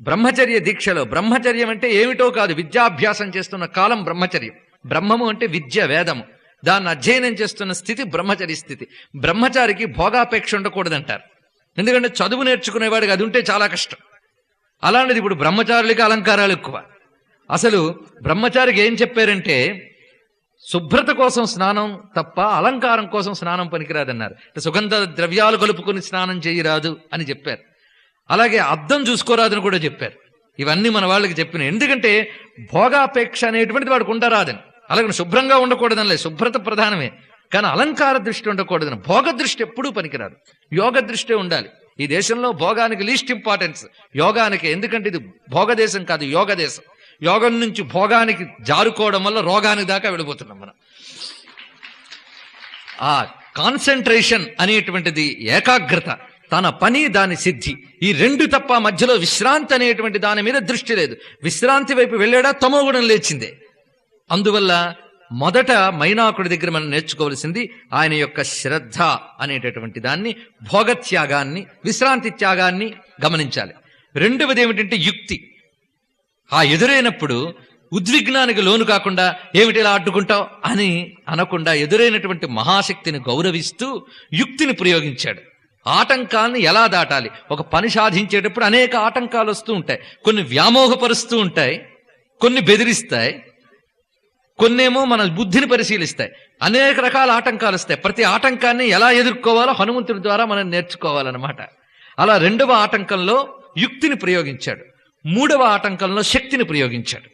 బ్రహ్మచర్య దీక్షలో బ్రహ్మచర్యం అంటే ఏమిటో కాదు, విద్యాభ్యాసం చేస్తున్న కాలం బ్రహ్మచర్యం. బ్రహ్మము అంటే విద్య, వేదము. దాన్ని అధ్యయనం చేస్తున్న స్థితి బ్రహ్మచర్య స్థితి. బ్రహ్మచారికి భోగాపేక్ష ఉండకూడదంటారు. ఎందుకంటే చదువు నేర్చుకునేవాడికి అది ఉంటే చాలా కష్టం. అలాంటిది ఇప్పుడు బ్రహ్మచారులకి అలంకారాలు ఎక్కువ. అసలు బ్రహ్మచారికి ఏం చెప్పారంటే శుభ్రత కోసం స్నానం తప్ప అలంకారం కోసం స్నానం పనికిరాదన్నారు. సుగంధ ద్రవ్యాలు కలుపుకొని స్నానం చేయరాదు అని చెప్పారు. అలాగే అద్దం చూసుకోరాదని కూడా చెప్పారు. ఇవన్నీ మన వాళ్ళకి చెప్పిన. ఎందుకంటే భోగాపేక్ష అనేటువంటిది వాడికి ఉండరాదని. అలాగే శుభ్రంగా ఉండకూడదని లేదు, శుభ్రత ప్రధానమే, కానీ అలంకార దృష్టి ఉండకూడదని. భోగ దృష్టి ఎప్పుడూ పనికిరాదు, యోగ దృష్టి ఉండాలి. ఈ దేశంలో భోగానికి లీస్ట్ ఇంపార్టెన్స్ యోగానికి. ఎందుకంటే ఇది భోగ దేశం కాదు, యోగ దేశం. యోగం నుంచి భోగానికి జారుకోవడం వల్ల రోగానికి దాకా వెళ్ళిపోతున్నాం మనం. ఆ కాన్సన్ట్రేషన్ అనేటువంటిది, ఏకాగ్రత, తన పని దాని సిద్ధి, ఈ రెండు తప్ప మధ్యలో విశ్రాంతి అనేటువంటి దాని మీద దృష్టి లేదు. విశ్రాంతి వైపు వెళ్ళాడా తమోగుణం లేచిందే. అందువల్ల మొదట మైనాకుడి దగ్గర మనం నేర్చుకోవలసింది ఆయన యొక్క శ్రద్ధ అనేటటువంటి దాన్ని, భోగత్యాగాన్ని, విశ్రాంతి త్యాగాన్ని గమనించాలి. రెండవది ఏమిటంటే యుక్తి. ఆ ఎదురైనప్పుడు ఉద్విగ్నానికి లోను కాకుండా ఏమిటి ఇలా అడ్డుకుంటావు అని అనకుండా ఎదురైనటువంటి మహాశక్తిని గౌరవిస్తూ యుక్తిని ప్రయోగించాడు. ఆటంకాలను ఎలా దాటాలి, ఒక పని సాధించేటప్పుడు అనేక ఆటంకాలు వస్తూ ఉంటాయి. కొన్ని వ్యామోహపరుస్తూ ఉంటాయి, కొన్ని బెదిరిస్తాయి, కొన్నేమో మన బుద్ధిని పరిశీలిస్తాయి. అనేక రకాల ఆటంకాలు వస్తాయి. ప్రతి ఆటంకాన్ని ఎలా ఎదుర్కోవాలో హనుమంతుడి ద్వారా మనం నేర్చుకోవాలన్నమాట. అలా రెండవ ఆటంకంలో యుక్తిని ప్రయోగించాడు, మూడవ ఆటంకంలో శక్తిని ప్రయోగించాడు.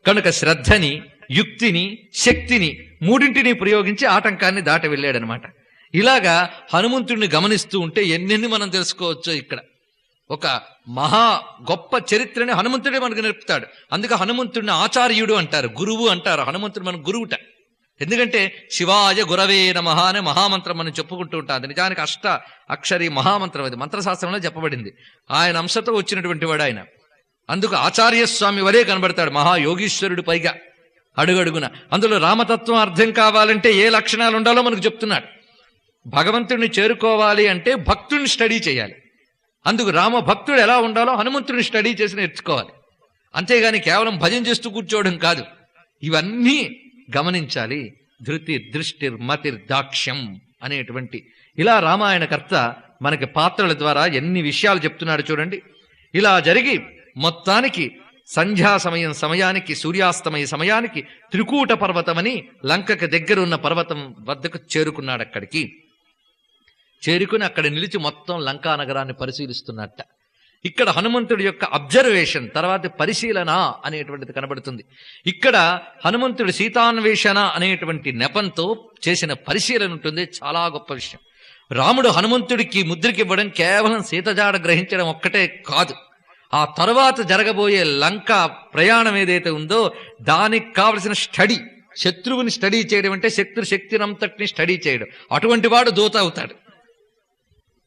కనుక శ్రద్ధని, యుక్తిని, శక్తిని మూడింటిని ప్రయోగించి ఆటంకాన్ని దాటి వెళ్ళాడనమాట. ఇలాగా హనుమంతుడిని గమనిస్తూ ఉంటే ఎన్నెన్ని మనం తెలుసుకోవచ్చో. ఇక్కడ ఒక మహా గొప్ప చరిత్రని హనుమంతుడే మనకు నేర్పుతాడు. అందుకే హనుమంతుడిని ఆచార్యుడు అంటారు, గురువు అంటారు. హనుమంతుడు మన గురువుట. ఎందుకంటే శివాయ గురవే నమః అనే మహామంత్రం మనం చెప్పుకుంటూ ఉంటాం. అది నిజానికి అష్ట అక్షరి మహామంత్రం, అది మంత్రశాస్త్రంలో చెప్పబడింది. ఆయన అంశతో వచ్చినటువంటి వాడు ఆయన. అందుకు ఆచార్యస్వామి వరే కనబడతాడు, మహాయోగీశ్వరుడు పైగా అడుగడుగున. అందులో రామతత్వం అర్థం కావాలంటే ఏ లక్షణాలు ఉండాలో మనకు చెప్తున్నాడు. భగవంతుడిని చేరుకోవాలి అంటే భక్తుడిని స్టడీ చేయాలి. అందుకు రామ భక్తుడు ఎలా ఉండాలో హనుమంతుడిని స్టడీ చేసి నేర్చుకోవాలి. అంతేగాని కేవలం భజన చేస్తూ కూర్చోవడం కాదు, ఇవన్నీ గమనించాలి. ధృతి దృష్టిర్ మతిర్ దాక్ష్యం అనేటువంటి ఇలా రామాయణకర్త మనకి పాత్రల ద్వారా ఎన్ని విషయాలు చెప్తున్నాడు చూడండి. ఇలా జరిగి మొత్తానికి సంధ్యా సమయానికి, సూర్యాస్తమయ సమయానికి త్రికూట పర్వతమని లంకకి దగ్గరున్న పర్వతం వద్దకు చేరుకున్నాడు. అక్కడికి చేరుకుని అక్కడ నిలిచి మొత్తం లంకా నగరాన్ని పరిశీలిస్తున్నట్ట. ఇక్కడ హనుమంతుడి యొక్క అబ్జర్వేషన్ తర్వాత పరిశీలన అనేటువంటిది కనబడుతుంది. ఇక్కడ హనుమంతుడి సీతాన్వేషణ అనేటువంటి నెపంతో చేసిన పరిశీలన ఉంటుంది. చాలా గొప్ప విషయం. రాముడు హనుమంతుడికి ముద్రకివ్వడం కేవలం సీతజాడ గ్రహించడం ఒక్కటే కాదు, ఆ తర్వాత జరగబోయే లంక ప్రయాణం ఏదైతే ఉందో దానికి కావలసిన స్టడీ, శత్రువుని స్టడీ చేయడం అంటే శక్తినంతటిని స్టడీ చేయడం. అటువంటి వాడు దూత అవుతాడు.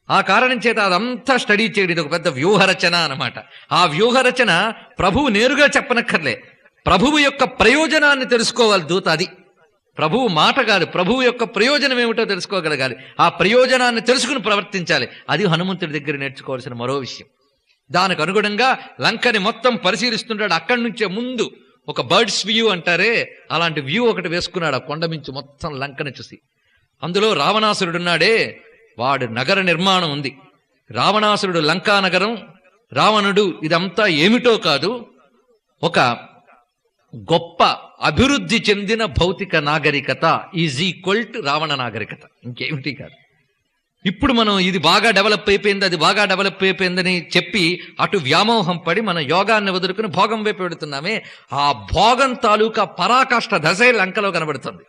ఆ కారణం చేత అదంతా స్టడీ చేయడం ఇది ఒక పెద్ద వ్యూహరచన అన్నమాట. ఆ వ్యూహరచన ప్రభువు నేరుగా చెప్పనక్కర్లే, ప్రభువు యొక్క ప్రయోజనాన్ని తెలుసుకోవాలి దూత. అది ప్రభువు మాట కాదు, ప్రభువు యొక్క ప్రయోజనం ఏమిటో తెలుసుకోగలగాలి. ఆ ప్రయోజనాన్ని తెలుసుకుని ప్రవర్తించాలి. అది హనుమంతుడి దగ్గర నేర్చుకోవాల్సిన మరో విషయం. దానికి అనుగుణంగా లంకని మొత్తం పరిశీలిస్తుంటాడు. అక్కడి నుంచే ముందు ఒక బర్డ్స్ వ్యూ అంటారే, అలాంటి వ్యూ ఒకటి వేసుకున్నాడు ఆ కొండ మించి మొత్తం లంకని చూసి. అందులో రావణాసురుడున్నాడే, వాడు నగర నిర్మాణం ఉంది. రావణాసురుడు లంకా నగరం, రావణుడు, ఇదంతా ఏమిటో కాదు, ఒక గొప్ప అభివృద్ధి చెందిన భౌతిక నాగరికత ఈజ్ ఈక్వల్ టు రావణ నాగరికత, ఇంకేమిటి కాదు. ఇప్పుడు మనం ఇది బాగా డెవలప్ అయిపోయింది, అది బాగా డెవలప్ అయిపోయిందని చెప్పి అటు వ్యామోహం పడి మన యోగాన్ని వదులుకుని భోగం వైపు పెడుతున్నామే, ఆ భోగం తాలూకా పరాకాష్ఠ దశే లంకలో కనబడుతుంది.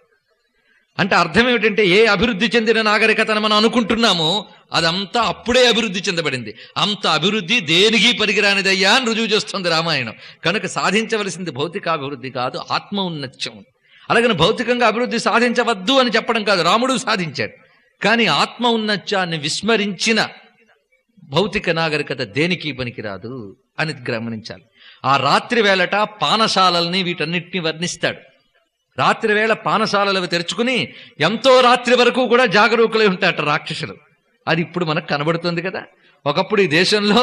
అంటే అర్థం ఏమిటంటే, ఏ అభివృద్ధి చెందిన నాగరికతను మనం అనుకుంటున్నామో అదంతా అప్పుడే అభివృద్ధి చెందబడింది. అంత అభివృద్ధి దేనికి పరిగిరానిదయ్యా అని రుజువు చేస్తుంది రామాయణం. కనుక సాధించవలసింది భౌతికాభివృద్ధి కాదు, ఆత్మ ఉన్నత్యం. అలాగని భౌతికంగా అభివృద్ధి సాధించవద్దు అని చెప్పడం కాదు, రాముడు సాధించాడు. కానీ ఆత్మ ఉన్నత్యాన్ని విస్మరించిన భౌతిక నాగరికత దేనికి పనికిరాదు అని గమనించాలి. ఆ రాత్రి వేళట పానశాలల్ని వీటన్నిటిని వర్ణిస్తాడు. రాత్రి వేళ పానశాలలు తెరుచుకుని ఎంతో రాత్రి వరకు కూడా జాగరూకులై ఉంటారట రాక్షసులు. అది ఇప్పుడు మనకు కనబడుతుంది కదా. ఒకప్పుడు ఈ దేశంలో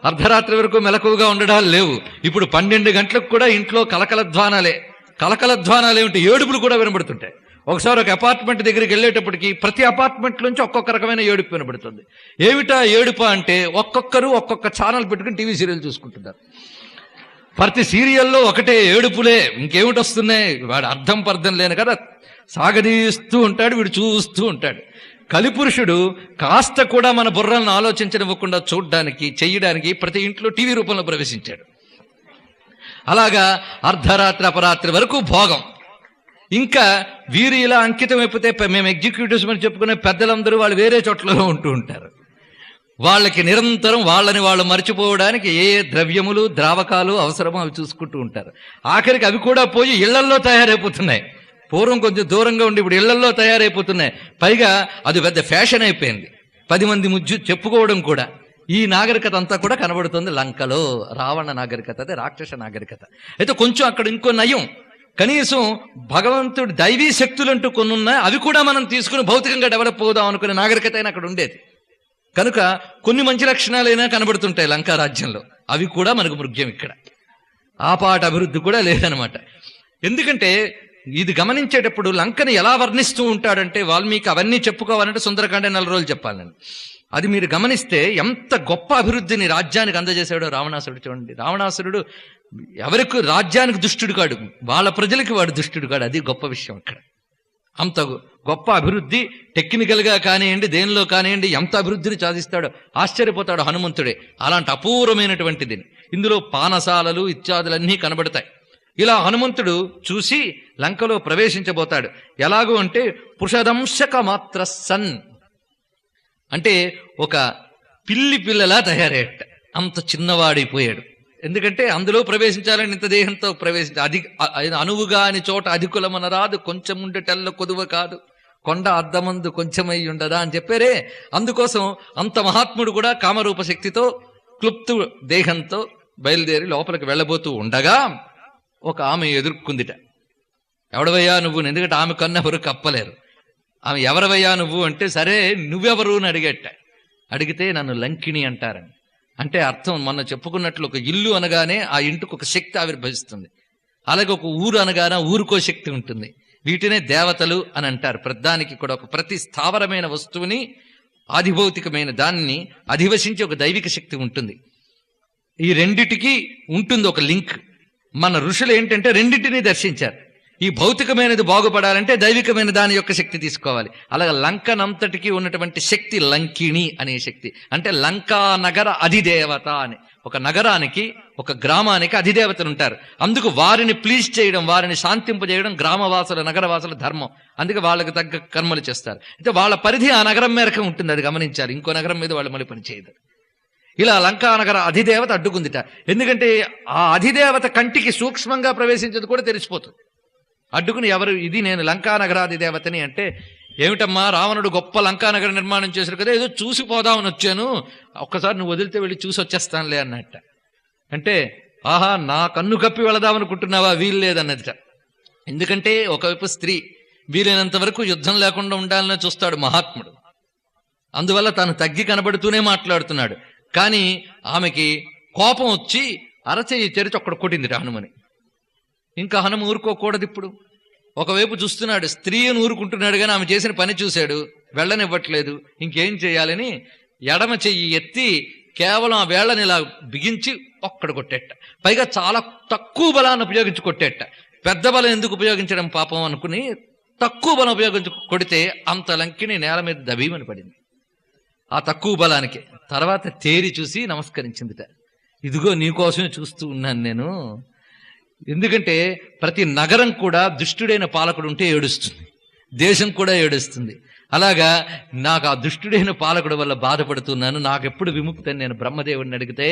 అర్ధరాత్రి వరకు మెలకువగా ఉండడాలు లేవు. ఇప్పుడు 12 గంటలకు కూడా ఇంట్లో కలకలధ్వానాలే ఉంటాయి, ఏడుపులు కూడా వినబడుతుంటాయి. ఒకసారి ఒక అపార్ట్మెంట్ దగ్గరికి వెళ్ళేటప్పటికి ప్రతి అపార్ట్మెంట్ నుంచి ఒక్కొక్క రకమైన ఏడుపు వినబడుతుంది. ఏమిటా ఏడుప అంటే, ఒక్కొక్కరు ఒక్కొక్క ఛానల్ పెట్టుకుని టీవీ సీరియల్ చూసుకుంటున్నారు. ప్రతి సీరియల్లో ఒకటే ఏడుపులే, ఇంకేమిటి వస్తున్నాయి. వాడు అర్థం పర్థం లేని కదా సాగదీస్తూ ఉంటాడు, వీడు చూస్తూ ఉంటాడు. కలిపురుషుడు కాస్త కూడా మన బుర్రలను ఆలోచించనివ్వకుండా చూడ్డానికి చెయ్యడానికి ప్రతి ఇంట్లో టీవీ రూపంలో ప్రవేశించాడు. అలాగా అర్ధరాత్రి అపరాత్రి వరకు భోగం. ఇంకా వీరు ఇలా అంకితం అయిపోతే మేము ఎగ్జిక్యూటివ్స్ అని చెప్పుకునే పెద్దలందరూ వాళ్ళు వేరే చోట్లలో ఉంటూ ఉంటారు. వాళ్ళకి నిరంతరం వాళ్ళని వాళ్ళు మర్చిపోవడానికి ఏ ద్రవ్యములు ద్రావకాలు అవసరమో అవి చూసుకుంటూ ఉంటారు. ఆఖరికి అవి కూడా పోయి ఇళ్లల్లో తయారైపోతున్నాయి. పూర్వం కొంచెం దూరంగా ఉండి ఇప్పుడు ఇళ్లల్లో తయారైపోతున్నాయి. పైగా అది పెద్ద ఫ్యాషన్ అయిపోయింది, 10 మంది ముజ్జు చెప్పుకోవడం కూడా. ఈ నాగరికత అంతా కూడా కనబడుతుంది లంకలో. రావణ నాగరికత, అదే రాక్షస నాగరికత. అయితే కొంచెం అక్కడ ఇంకో నయం, కనీసం భగవంతుడు దైవీ శక్తులంటూ కొన్ని ఉన్నాయి, అవి కూడా మనం తీసుకుని భౌతికంగా డెవలప్ అవుదాం అనుకునే నాగరికత అయినా అక్కడ ఉండేది. కనుక కొన్ని మంచి లక్షణాలైనా కనబడుతుంటాయి లంకా రాజ్యంలో, అవి కూడా మనకు మృగ్యం. ఇక్కడ ఆ పాట అభివృద్ధి కూడా లేదనమాట. ఎందుకంటే ఇది గమనించేటప్పుడు లంకని ఎలా వర్ణిస్తూ ఉంటాడంటే, వాల్మీకి అవన్నీ చెప్పుకోవాలంటే సుందరకాండ 4 రోజులు చెప్పాలండి. అది మీరు గమనిస్తే ఎంత గొప్ప అభివృద్ధిని రాజ్యానికి అందజేశాడో రావణాసురుడు. చూడండి, రావణాసురుడు ఎవరికి రాజ్యానికి దుష్టుడు కాడు, వాళ్ళ ప్రజలకి వాడు దుష్టుడు కాడు. అది గొప్ప విషయం. ఇక్కడ అంత గొప్ప అభివృద్ధి టెక్నికల్ గా కానివ్వండి, దేనిలో కానివ్వండి, ఎంత అభివృద్ధిని సాధిస్తాడో ఆశ్చర్యపోతాడు హనుమంతుడే. అలాంటి అపూర్వమైనటువంటిది ఇందులో పానశాలలు ఇత్యాదులన్నీ కనబడతాయి. ఇలా హనుమంతుడు చూసి లంకలో ప్రవేశించబోతాడు. ఎలాగూ అంటే పుషదంశక మాత్ర సన్ అంటే ఒక పిల్లలా తయారయ్యట, అంత చిన్నవాడైపోయాడు. ఎందుకంటే అందులో ప్రవేశించాలని ఇంత దేహంతో అనువుగా అని చోట అధికులమన రాదు, కొంచెం ఉండేటల్ల కొదువ కాదు, కొండ అద్దమందు కొంచెమై ఉండదా అని చెప్పారే. అందుకోసం అంత మహాత్ముడు కూడా కామరూప శక్తితో క్లుప్తు దేహంతో బయలుదేరి లోపలికి వెళ్ళబోతూ ఉండగా ఒక ఆమె ఎదుర్కొందిట. ఎవడవయ్యా నువ్వు? ఎందుకంటే ఆమె కన్నా ఎవరు కప్పలేరు. ఆమె ఎవరవయ్యా నువ్వు అంటే, సరే నువ్వెవరు అని అడిగితే నన్ను లంకిణి అంటారని. అంటే అర్థం మొన్న చెప్పుకున్నట్లు ఒక ఇల్లు అనగానే ఆ ఇంటికి ఒక శక్తి ఆవిర్భవిస్తుంది. అలాగే ఒక ఊరు అనగానే ఊరికో శక్తి ఉంటుంది. వీటినే దేవతలు అని అంటారు. ప్రధానికి కూడా ఒక ప్రతి స్థావరమైన వస్తువుని, ఆధిభౌతికమైన దాన్ని అధివసించి ఒక దైవిక శక్తి ఉంటుంది. ఈ రెండిటికి ఉంటుంది ఒక లింక్. మన ఋషులు ఏంటంటే రెండింటినీ దర్శించారు. ఈ భౌతికమైనది బాగుపడాలంటే దైవికమైన దాని యొక్క శక్తి తీసుకోవాలి. అలాగే లంకనంతటికి ఉన్నటువంటి శక్తి లంకిణి అనే శక్తి. అంటే లంకా నగర అధిదేవత అని, ఒక నగరానికి ఒక గ్రామానికి అధిదేవతలు ఉంటారు. అందుకు వారిని ప్లీజ్ చేయడం, వారిని శాంతింపజేయడం గ్రామవాసుల నగరవాసుల ధర్మం. అందుకే వాళ్ళకి తగ్గ కర్మలు చేస్తారు. అయితే వాళ్ళ పరిధి ఆ నగరం మేరకు ఉంటుంది, అది గమనించాలి. ఇంకో నగరం మీద వాళ్ళు మళ్ళీ పని చేయదు. ఇలా లంకా నగర అధిదేవత అడ్డుకుందిట. ఎందుకంటే ఆ అధిదేవత కంటికి సూక్ష్మంగా ప్రవేశించేది కూడా తెలిసిపోతుంది. అడ్డుకుని ఎవరు ఇది నేను లంకా నగరాధిదేవతని అంటే, ఏమిటమ్మా రావణుడు గొప్ప లంకానగర నిర్మాణం చేశారు కదా, ఏదో చూసిపోదామని వచ్చాను, ఒక్కసారి నువ్వు వదిలితే వెళ్ళి చూసి వచ్చేస్తానులే అన్నట్ట. అంటే ఆహా నా కన్ను కప్పి వెళదామనుకుంటున్నావా? వీలు లేదన్నదిట. ఎందుకంటే ఒకవైపు స్త్రీ, వీలైనంత వరకు యుద్ధం లేకుండా ఉండాలని చూస్తాడు మహాత్ముడు. అందువల్ల తాను తగ్గి కనబడుతూనే మాట్లాడుతున్నాడు. కానీ ఆమెకి కోపం వచ్చి అరచెయ్యి తెరిచి ఒక్కడ కొట్టిందిట హనుమని. ఇంకా హనుమ ఊరుకోకూడదు. ఇప్పుడు ఒకవైపు చూస్తున్నాడు, స్త్రీని ఊరుకుంటున్నాడు, కానీ ఆమె చేసిన పని చూశాడు, వెళ్ళనివ్వట్లేదు. ఇంకేం చేయాలని ఎడమ చెయ్యి ఎత్తి కేవలం ఆ వేళ్లని ఇలా బిగించి ఒక్కడ కొట్టేట. పైగా చాలా తక్కువ బలాన్ని ఉపయోగించి కొట్టేట. పెద్ద బలం ఎందుకు ఉపయోగించడం పాపం అనుకుని తక్కువ బలం ఉపయోగించి కొడితే అంత లంకిని నేల మీద దబీమని పడింది. ఆ తక్కువ బలానికి. తర్వాత తేరి చూసి నమస్కరించిందిట. ఇదిగో నీకోసమే చూస్తూ ఉన్నాను నేను. ఎందుకంటే ప్రతి నగరం కూడా దుష్టుడైన పాలకుడు ఉంటే ఏడుస్తుంది, దేశం కూడా ఏడుస్తుంది. అలాగా నాకు ఆ దుష్టుడైన పాలకుడు వల్ల బాధపడుతున్నాను, నాకెప్పుడు విముక్తి అని నేను బ్రహ్మదేవుడిని అడిగితే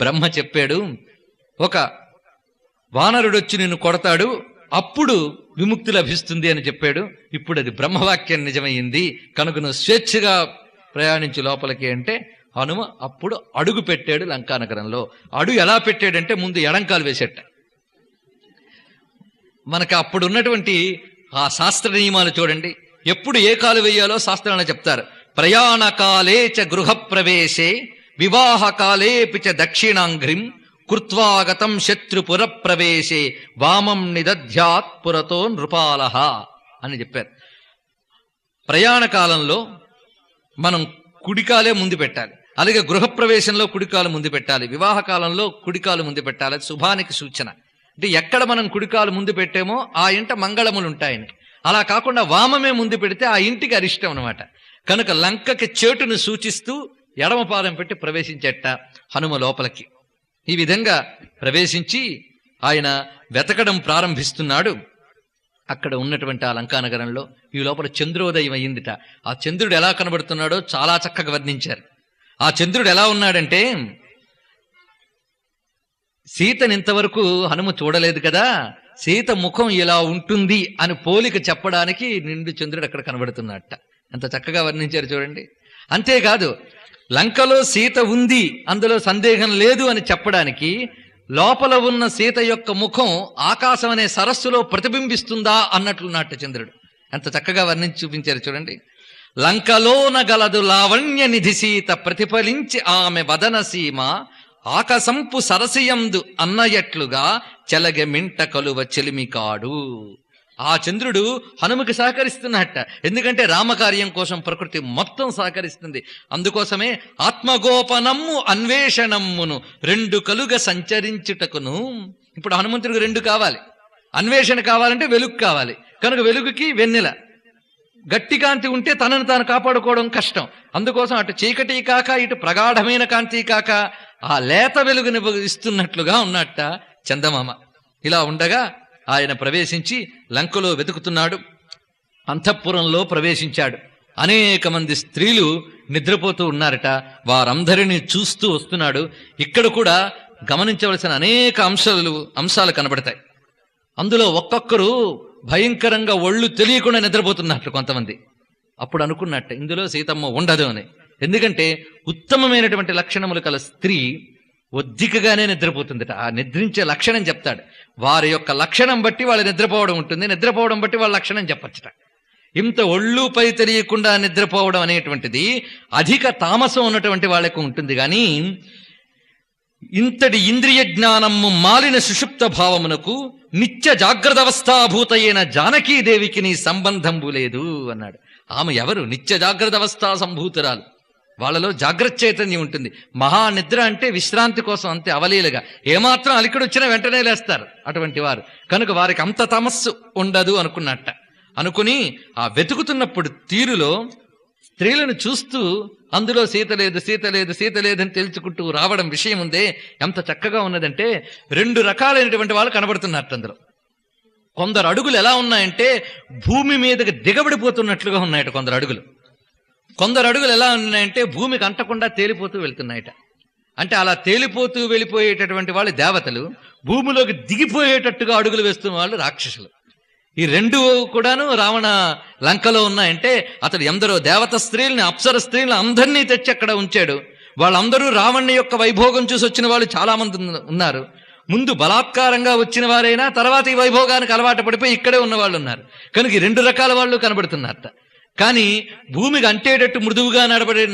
బ్రహ్మ చెప్పాడు, ఒక వానరుడు వచ్చి నిన్ను కొడతాడు, అప్పుడు విముక్తి లభిస్తుంది అని చెప్పాడు. ఇప్పుడు అది బ్రహ్మవాక్యం నిజమయ్యింది కనుక నువ్వు స్వేచ్ఛగా ప్రయాణించి లోపలికి అంటే హనుమ అప్పుడు అడుగు పెట్టాడు లంకానగరంలో. అడుగు ఎలా పెట్టాడంటే ముందు ఎడంకాలు వేసేట. మనకు అప్పుడు ఉన్నటువంటి ఆ శాస్త్ర నియమాలు చూడండి, ఎప్పుడు ఏ కాలు వేయాలో శాస్త్రాలను చెప్తారు. ప్రయాణ కాలే చ గృహ ప్రవేశే వివాహ కాలేపి చ దక్షిణాంఘ్రిం కృత్వాగతం శత్రుపుర ప్రవేశే వామం నిదధ్యాత్ పురతో నృపాలహ అని చెప్పారు. ప్రయాణ కాలంలో మనం కుడికాలే ముందు పెట్టాలి, అలాగే గృహప్రవేశంలో కుడికాలు ముందు పెట్టాలి, వివాహ కాలంలో కుడికాలు ముందు పెట్టాలి. శుభానికి సూచన. అంటే ఎక్కడ మనం కుడికాలు ముందు పెట్టామో ఆ ఇంట మంగళములు ఉంటాయని. అలా కాకుండా వామమే ముందు పెడితే ఆ ఇంటికి అరిష్టం అనమాట. కనుక లంకకి చేటును సూచిస్తూ ఎడమ పాదం పెట్టి ప్రవేశించేట హనుమ లోపలికి. ఈ విధంగా ప్రవేశించి ఆయన వెతకడం ప్రారంభిస్తున్నాడు. అక్కడ ఉన్నటువంటి ఆ లంకానగరంలో ఈ లోపల చంద్రోదయం అయ్యిందిట. ఆ చంద్రుడు ఎలా కనబడుతున్నాడో చాలా చక్కగా వర్ణించారు. ఆ చంద్రుడు ఎలా ఉన్నాడంటే, సీతని ఇంతవరకు హనుమ చూడలేదు కదా, సీత ముఖం ఇలా ఉంటుంది అని పోలిక చెప్పడానికి నిండు చంద్రుడు అక్కడ కనబడుతున్నట్ట. ఎంత చక్కగా వర్ణించారు చూడండి. అంతేకాదు లంకలో సీత ఉంది, అందులో సందేహం లేదు అని చెప్పడానికి లోపల ఉన్న సీత యొక్క ముఖం ఆకాశం అనే సరస్సులో ప్రతిబింబిస్తుందా అన్నట్లున్నట్టు చంద్రుడు. ఎంత చక్కగా వర్ణించి చూపించారు చూడండి. లంకలోన గలదు లావణ్య నిధి సీత ప్రతిఫలించి ఆమె వదన సీమ ఆకసంపు సరసియందు అన్నయట్లుగా చెలగె మింట కలువ చెలిమికాడు. ఆ చంద్రుడు హనుమకి సహకరిస్తున్నట్ట. ఎందుకంటే రామకార్యం కోసం ప్రకృతి మొత్తం సహకరిస్తుంది. అందుకోసమే ఆత్మగోపనమ్ము అన్వేషణమ్మును రెండు కలుగ సంచరించుటకును. ఇప్పుడు హనుమంతుడికి రెండు కావాలి, అన్వేషణ కావాలంటే వెలుగు కావాలి. కనుక వెలుగుకి వెన్నెల, గట్టి కాంతి ఉంటే తనను తాను కాపాడుకోవడం కష్టం. అందుకోసం అటు చీకటి కాక ఇటు ప్రగాఢమైన కాంతి కాక ఆ లేత వెలుగుని ఇస్తున్నట్లుగా ఉన్నట్ట చందమామ. ఇలా ఉండగా ఆయన ప్రవేశించి లంకలో వెతుకుతున్నాడు. అంతఃపురంలో ప్రవేశించాడు. అనేక మంది స్త్రీలు నిద్రపోతూ ఉన్నారట. వారందరినీ చూస్తూ వస్తున్నాడు. ఇక్కడ కూడా గమనించవలసిన అనేక అంశాలు కనబడతాయి. అందులో ఒక్కొక్కరు భయంకరంగా ఒళ్ళు తెలియకుండా నిద్రపోతున్నట్లు కొంతమంది. అప్పుడు అనుకున్నట్టు ఇందులో సీతమ్మ ఉండదు అని. ఎందుకంటే ఉత్తమమైనటువంటి లక్షణములు కల స్త్రీ ఒద్దికగానే నిద్రపోతుందట. ఆ నిద్రించే లక్షణం చెప్తాడు. వారి యొక్క లక్షణం బట్టి వాళ్ళ నిద్రపోవడం ఉంటుంది, నిద్రపోవడం బట్టి వాళ్ళ లక్షణం చెప్పచ్చట. ఇంత ఒళ్ళుపై తెలియకుండా నిద్రపోవడం అనేటువంటిది అధిక తామసం ఉన్నటువంటి వాళ్ళకు ఉంటుంది. కానీ ఇంతటి ఇంద్రియ జ్ఞానము మాలిన సుషుప్త భావమునకు నిత్య జాగ్రత్తావస్థాభూత అయిన జానకీదేవికి నీ సంబంధంబు లేదు అన్నాడు. ఆమె ఎవరు? నిత్య జాగ్రత్తావస్థా సంభూతురాలు. వాళ్ళలో జాగ్రత్త చైతన్యం ఉంటుంది. మహానిద్ర అంటే విశ్రాంతి కోసం, అంతే అవలీలుగా. ఏమాత్రం అలికిడి వచ్చినా వెంటనే లేస్తారు అటువంటి వారు. కనుక వారికి అంత తమస్సు ఉండదు అనుకున్నట్ట. అనుకుని ఆ వెతుకుతున్నప్పుడు తీరులో స్త్రీలను చూస్తూ అందులో సీత లేదు సీత లేదు సీత లేదని తెలుసుకుంటూ రావడం విషయం ఉందే ఎంత చక్కగా ఉన్నదంటే, రెండు రకాలైనటువంటి వాళ్ళు కనబడుతున్నట్టు. అందులో కొందరు అడుగులు ఎలా ఉన్నాయంటే భూమి మీదకి దిగబడిపోతున్నట్లుగా ఉన్నాయట కొందరు అడుగులు. కొందరు అడుగులు ఎలా ఉన్నాయంటే భూమికి అంటకుండా తేలిపోతూ వెళ్తున్నాయట. అంటే అలా తేలిపోతూ వెళ్ళిపోయేటటువంటి వాళ్ళు దేవతలు, భూమిలోకి దిగిపోయేటట్టుగా అడుగులు వేస్తున్న వాళ్ళు రాక్షసులు. ఈ రెండు కూడాను రావణ లంకలో ఉన్నాయంటే అతడు ఎందరో దేవత స్త్రీలని, అప్సర స్త్రీలను అందరినీ తెచ్చి అక్కడ ఉంచాడు. వాళ్ళందరూ రావణ్ణి యొక్క వైభోగం చూసి వచ్చిన వాళ్ళు చాలా మంది ఉన్నారు. ముందు బలాత్కారంగా వచ్చిన వారైనా తర్వాత ఈ వైభోగానికి అలవాటు పడిపోయి ఇక్కడే ఉన్న వాళ్ళు ఉన్నారు. కనుక ఈ రెండు రకాల వాళ్ళు కనబడుతున్నారట. కానీ భూమికి అంటేటట్టు మృదువుగా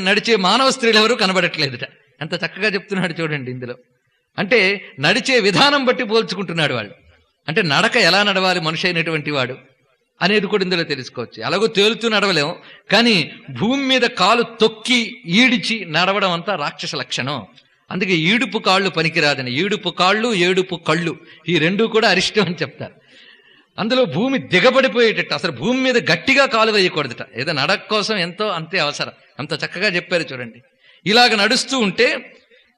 నడిచే మానవ స్త్రీలు ఎవరు కనబడట్లేదుట. ఎంత చక్కగా చెప్తున్నాడు చూడండి ఇందులో. అంటే నడిచే విధానం బట్టి పోల్చుకుంటున్నాడు వాళ్ళు. అంటే నడక ఎలా నడవాలి మనిషి అయినటువంటి వాడు అనేది కూడా ఇందులో తెలుసుకోవచ్చు. అలాగో తేలుతూ నడవలేము, కానీ భూమి మీద కాలు తొక్కి ఈడిచి నడవడం అంతా రాక్షస లక్షణం. అందుకే ఈడుపు కాళ్ళు పనికిరాదని, ఈడుపు కాళ్ళు ఏడుపు కళ్ళు ఈ రెండూ కూడా అరిష్టం అని చెప్తారు. అందులో భూమి దిగబడిపోయేటట్టు, అసలు భూమి మీద గట్టిగా కాలు వేయకూడదట. ఏదో నడక కోసం ఎంతో అంతే అవసరం. అంత చక్కగా చెప్పారు చూడండి. ఇలాగ నడుస్తూ ఉంటే